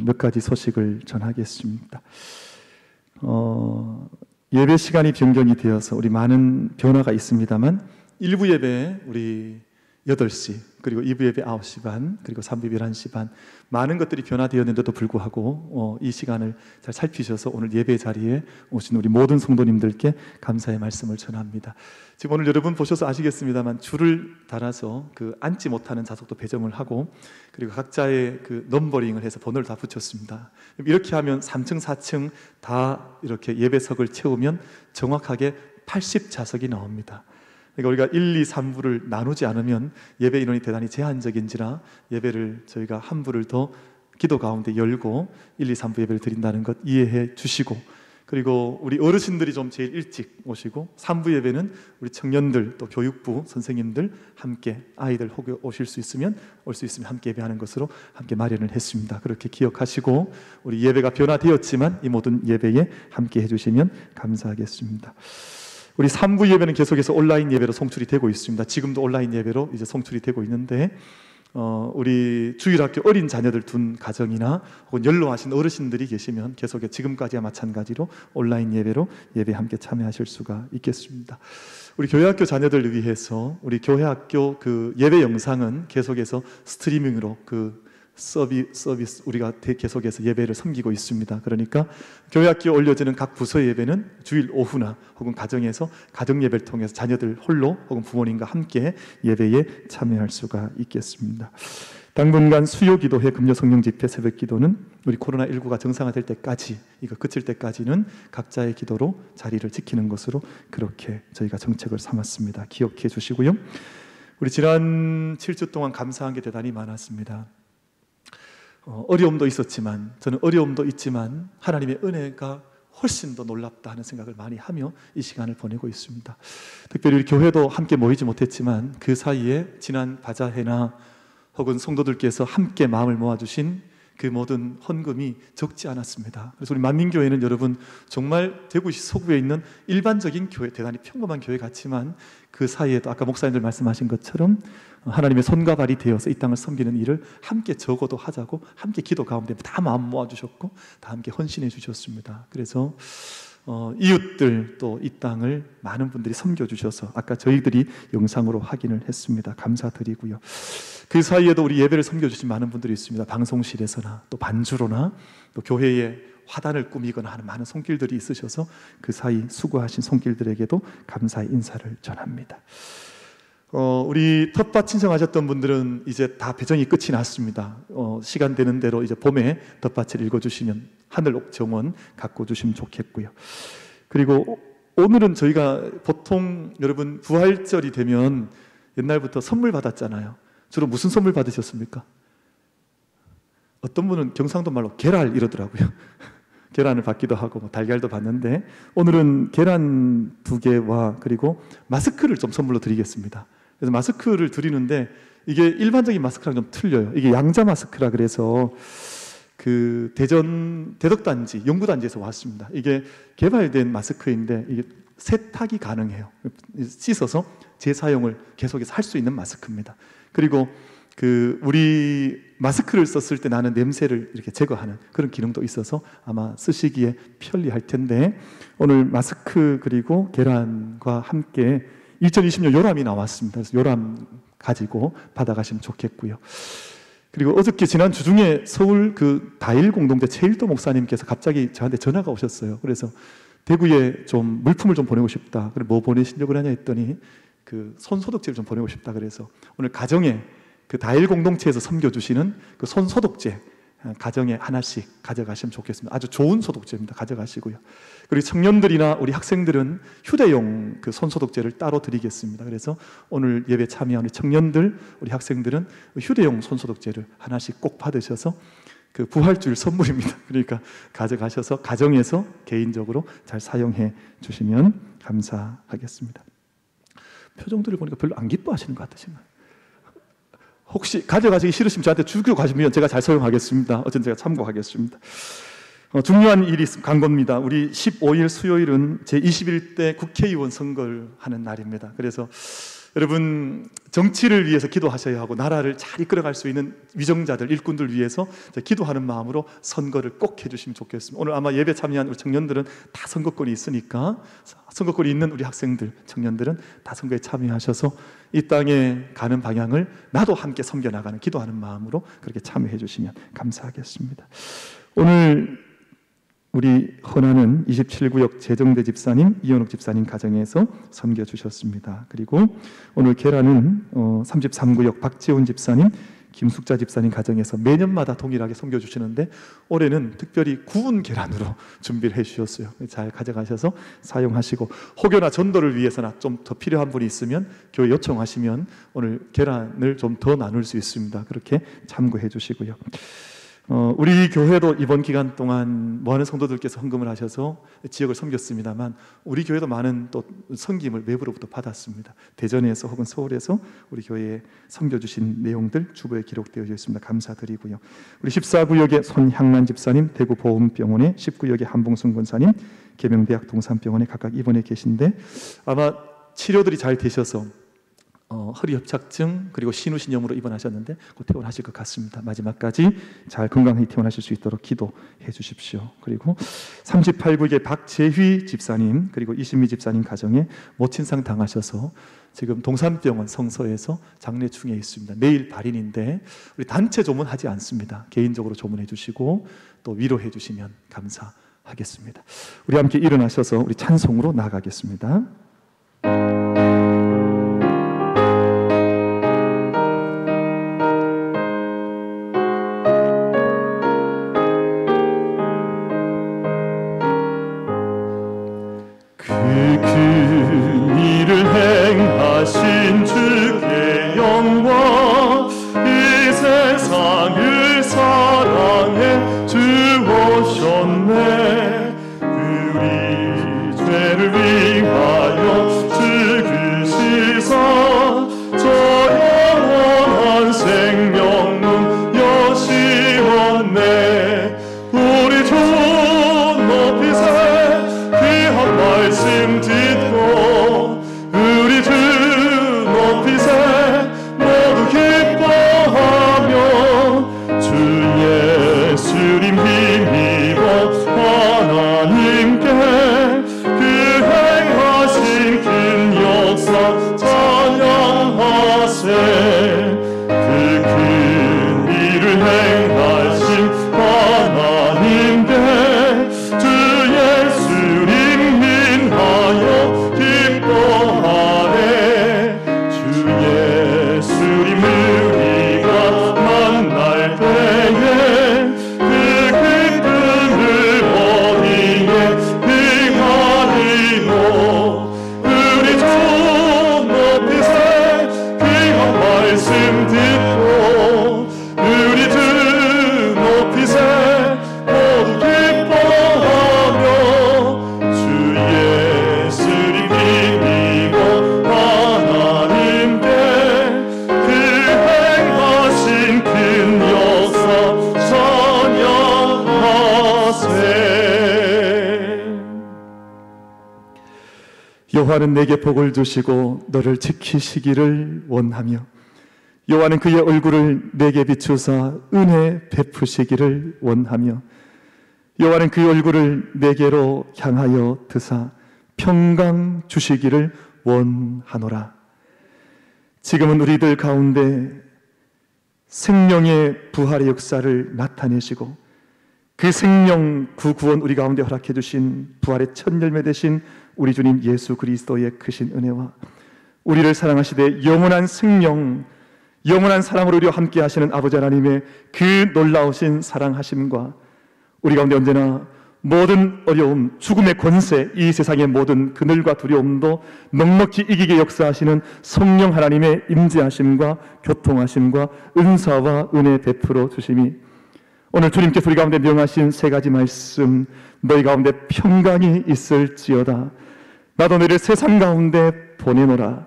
몇 가지 소식을 전하겠습니다. 예배 시간이 변경이 되어서 우리 많은 변화가 있습니다만 1부 예배 우리 8시, 그리고 2부 예배 9시 반, 그리고 3부 예배 11시 반 많은 것들이 변화되었는데도 불구하고 이 시간을 잘 살피셔서 오늘 예배 자리에 오신 우리 모든 성도님들께 감사의 말씀을 전합니다. 지금 오늘 여러분 보셔서 아시겠습니다만 줄을 달아서 그 앉지 못하는 좌석도 배정을 하고 그리고 각자의 그 넘버링을 해서 번호를 다 붙였습니다. 이렇게 하면 3층, 4층 다 이렇게 예배석을 채우면 정확하게 80좌석이 나옵니다. 그러니까 우리가 1, 2, 3부를 나누지 않으면 예배 인원이 대단히 제한적인지라 예배를 저희가 한 부를 더 기도 가운데 열고 1, 2, 3부 예배를 드린다는 것 이해해 주시고 그리고 우리 어르신들이 좀 제일 일찍 오시고 3부 예배는 우리 청년들 또 교육부 선생님들 함께 아이들 혹 오실 수 있으면 올 수 있으면 함께 예배하는 것으로 함께 마련을 했습니다. 그렇게 기억하시고 우리 예배가 변화되었지만 이 모든 예배에 함께 해주시면 감사하겠습니다. 우리 3부 예배는 계속해서 온라인 예배로 송출이 되고 있습니다. 지금도 온라인 예배로 이제 송출이 되고 있는데 우리 주일학교 어린 자녀들 둔 가정이나 혹은 연로하신 어르신들이 계시면 계속해서 지금까지와 마찬가지로 온라인 예배로 예배 함께 참여하실 수가 있겠습니다. 우리 교회학교 자녀들을 위해서 우리 교회학교 그 예배 영상은 계속해서 스트리밍으로 그 서비스 우리가 계속해서 예배를 섬기고 있습니다. 그러니까 교회학교에 올려지는 각 부서 예배는 주일 오후나 혹은 가정에서 가정 예배를 통해서 자녀들 홀로 혹은 부모님과 함께 예배에 참여할 수가 있겠습니다. 당분간 수요 기도회, 금요 성령 집회, 새벽 기도는 우리 코로나19가 정상화될 때까지 이거 그칠 때까지는 각자의 기도로 자리를 지키는 것으로 그렇게 저희가 정책을 삼았습니다. 기억해 주시고요. 우리 지난 7주 동안 감사한 게 대단히 많았습니다. 어려움도 있었지만 저는 어려움도 있지만 하나님의 은혜가 훨씬 더 놀랍다 하는 생각을 많이 하며 이 시간을 보내고 있습니다. 특별히 우리 교회도 함께 모이지 못했지만 그 사이에 지난 바자회나 혹은 성도들께서 함께 마음을 모아주신 그 모든 헌금이 적지 않았습니다. 그래서 우리 만민교회는 여러분 정말 대구시 서구에 있는 일반적인 교회, 대단히 평범한 교회 같지만 그 사이에도 아까 목사님들 말씀하신 것처럼 하나님의 손과 발이 되어서 이 땅을 섬기는 일을 함께 적어도 하자고 함께 기도 가운데 다 마음 모아주셨고 다 함께 헌신해 주셨습니다. 그래서 이웃들 또 이 땅을 많은 분들이 섬겨주셔서 아까 저희들이 영상으로 확인을 했습니다. 감사드리고요. 그 사이에도 우리 예배를 섬겨주신 많은 분들이 있습니다. 방송실에서나 또 반주로나 또 교회에 화단을 꾸미거나 하는 많은 손길들이 있으셔서 그 사이 수고하신 손길들에게도 감사의 인사를 전합니다. 우리 텃밭 신청하셨던 분들은 이제 다 배정이 끝이 났습니다. 시간 되는 대로 이제 봄에 텃밭을 읽어주시면 하늘옥 정원 갖고 주시면 좋겠고요. 그리고 오늘은 저희가 보통 여러분 부활절이 되면 옛날부터 선물 받았잖아요. 주로 무슨 선물 받으셨습니까? 어떤 분은 경상도 말로 계랄 이러더라고요. 계란을 받기도 하고 뭐 달걀도 받는데 오늘은 계란 2개와 그리고 마스크를 좀 선물로 드리겠습니다. 그래서 마스크를 드리는데 이게 일반적인 마스크랑 좀 틀려요. 이게 양자 마스크라 그래서 그 대전 대덕단지 연구단지에서 왔습니다. 이게 개발된 마스크인데 이게 세탁이 가능해요. 씻어서 재사용을 계속해서 할 수 있는 마스크입니다. 그리고 그 우리 마스크를 썼을 때 나는 냄새를 이렇게 제거하는 그런 기능도 있어서 아마 쓰시기에 편리할 텐데 오늘 마스크 그리고 계란과 함께 2020년 요람이 나왔습니다. 그래서 요람 가지고 받아가시면 좋겠고요. 그리고 어저께 지난 주중에 서울 그 다일 공동체 최일도 목사님께서 갑자기 저한테 전화가 오셨어요. 그래서 대구에 좀 물품을 좀 보내고 싶다. 그래 뭐 보내시려고 하냐 했더니 그 손소독제를 좀 보내고 싶다. 그래서 오늘 가정에 그 다일 공동체에서 섬겨주시는 그 손소독제 가정에 하나씩 가져가시면 좋겠습니다. 아주 좋은 소독제입니다. 가져가시고요. 그리고 청년들이나 우리 학생들은 휴대용 그 손소독제를 따로 드리겠습니다. 그래서 오늘 예배 참여하는 청년들, 우리 학생들은 휴대용 손소독제를 하나씩 꼭 받으셔서 그 부활주일 선물입니다. 그러니까 가져가셔서 가정에서 개인적으로 잘 사용해 주시면 감사하겠습니다. 표정들을 보니까 별로 안 기뻐하시는 것 같으신가요? 혹시 가져가시기 싫으시면 저한테 주고 가시면 제가 잘 사용하겠습니다. 어쨌든 제가 참고하겠습니다. 중요한 일이 간 겁니다. 우리 15일 수요일은 제21대 국회의원 선거를 하는 날입니다. 그래서 여러분 정치를 위해서 기도하셔야 하고 나라를 잘 이끌어갈 수 있는 위정자들, 일꾼들 위해서 기도하는 마음으로 선거를 꼭 해주시면 좋겠습니다. 오늘 아마 예배 참여한 우리 청년들은 다 선거권이 있으니까 선거권이 있는 우리 학생들, 청년들은 다 선거에 참여하셔서 이 땅에 가는 방향을 나도 함께 섬겨나가는 기도하는 마음으로 그렇게 참여해 주시면 감사하겠습니다. 오늘 우리 헌화는 27구역 재정대 집사님, 이현욱 집사님 가정에서 섬겨주셨습니다. 그리고 오늘 계란은 33구역 박지훈 집사님, 김숙자 집사님 가정에서 매년마다 동일하게 섬겨주시는데 올해는 특별히 구운 계란으로 준비를 해주셨어요. 잘 가져가셔서 사용하시고 혹여나 전도를 위해서나 좀 더 필요한 분이 있으면 교회 요청하시면 오늘 계란을 좀 더 나눌 수 있습니다. 그렇게 참고해 주시고요. 우리 교회도 이번 기간 동안 많은 성도들께서 헌금을 하셔서 지역을 섬겼습니다만 우리 교회도 많은 또 섬김을 외부로부터 받았습니다. 대전에서 혹은 서울에서 우리 교회에 섬겨주신 내용들 주보에 기록되어 있습니다. 감사드리고요. 우리 14구역의 손향란 집사님, 대구보험병원의 19구역의 한봉순 권사님, 계명대학 동산병원에 각각 입원해 계신데 아마 치료들이 잘 되셔서 허리 협착증 그리고 신우신염으로 입원하셨는데 곧 퇴원하실 것 같습니다. 마지막까지 잘 건강히 퇴원하실 수 있도록 기도해 주십시오. 그리고 38구역의 박재휘 집사님 그리고 이신미 집사님 가정에 모친상 당하셔서 지금 동산병원 성서에서 장례 중에 있습니다. 내일 발인인데 우리 단체 조문하지 않습니다. 개인적으로 조문해 주시고 또 위로해 주시면 감사하겠습니다. 우리 함께 일어나셔서 우리 찬송으로 나아가겠습니다. 행하신 주께 영광 이 세상을 사랑해 주오셨네 우리 죄를 위하여 여호와는 내게 복을 주시고 너를 지키시기를 원하며 여호와는 그의 얼굴을 내게 비추사 은혜 베푸시기를 원하며 여호와는 그의 얼굴을 내게로 향하여 드사 평강 주시기를 원하노라. 지금은 우리들 가운데 생명의 부활의 역사를 나타내시고 그 생명 그 구원 우리 가운데 허락해 주신 부활의 첫 열매 되신 우리 주님 예수 그리스도의 크신 은혜와 우리를 사랑하시되 영원한 생명 영원한 사랑으로 우리와 함께 하시는 아버지 하나님의 그 놀라우신 사랑하심과 우리 가운데 언제나 모든 어려움, 죽음의 권세, 이 세상의 모든 그늘과 두려움도 넉넉히 이기게 역사하시는 성령 하나님의 임재하심과 교통하심과 은사와 은혜 베풀어 주심이 오늘 주님께서 우리 가운데 명하신 세 가지 말씀, 너희 가운데 평강이 있을지어다. 나도 너희를 세상 가운데 보내노라.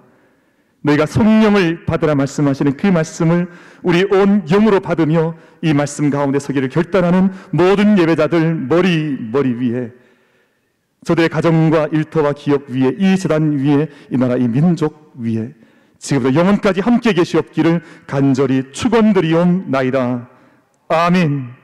너희가 성령을 받으라 말씀하시는 그 말씀을 우리 온 영으로 받으며 이 말씀 가운데 서기를 결단하는 모든 예배자들 머리 위에, 저들의 가정과 일터와 기업 위에, 이 재단 위에, 이 나라 이 민족 위에 지금부터 영원까지 함께 계시옵기를 간절히 축원드리옵나이다. 아멘.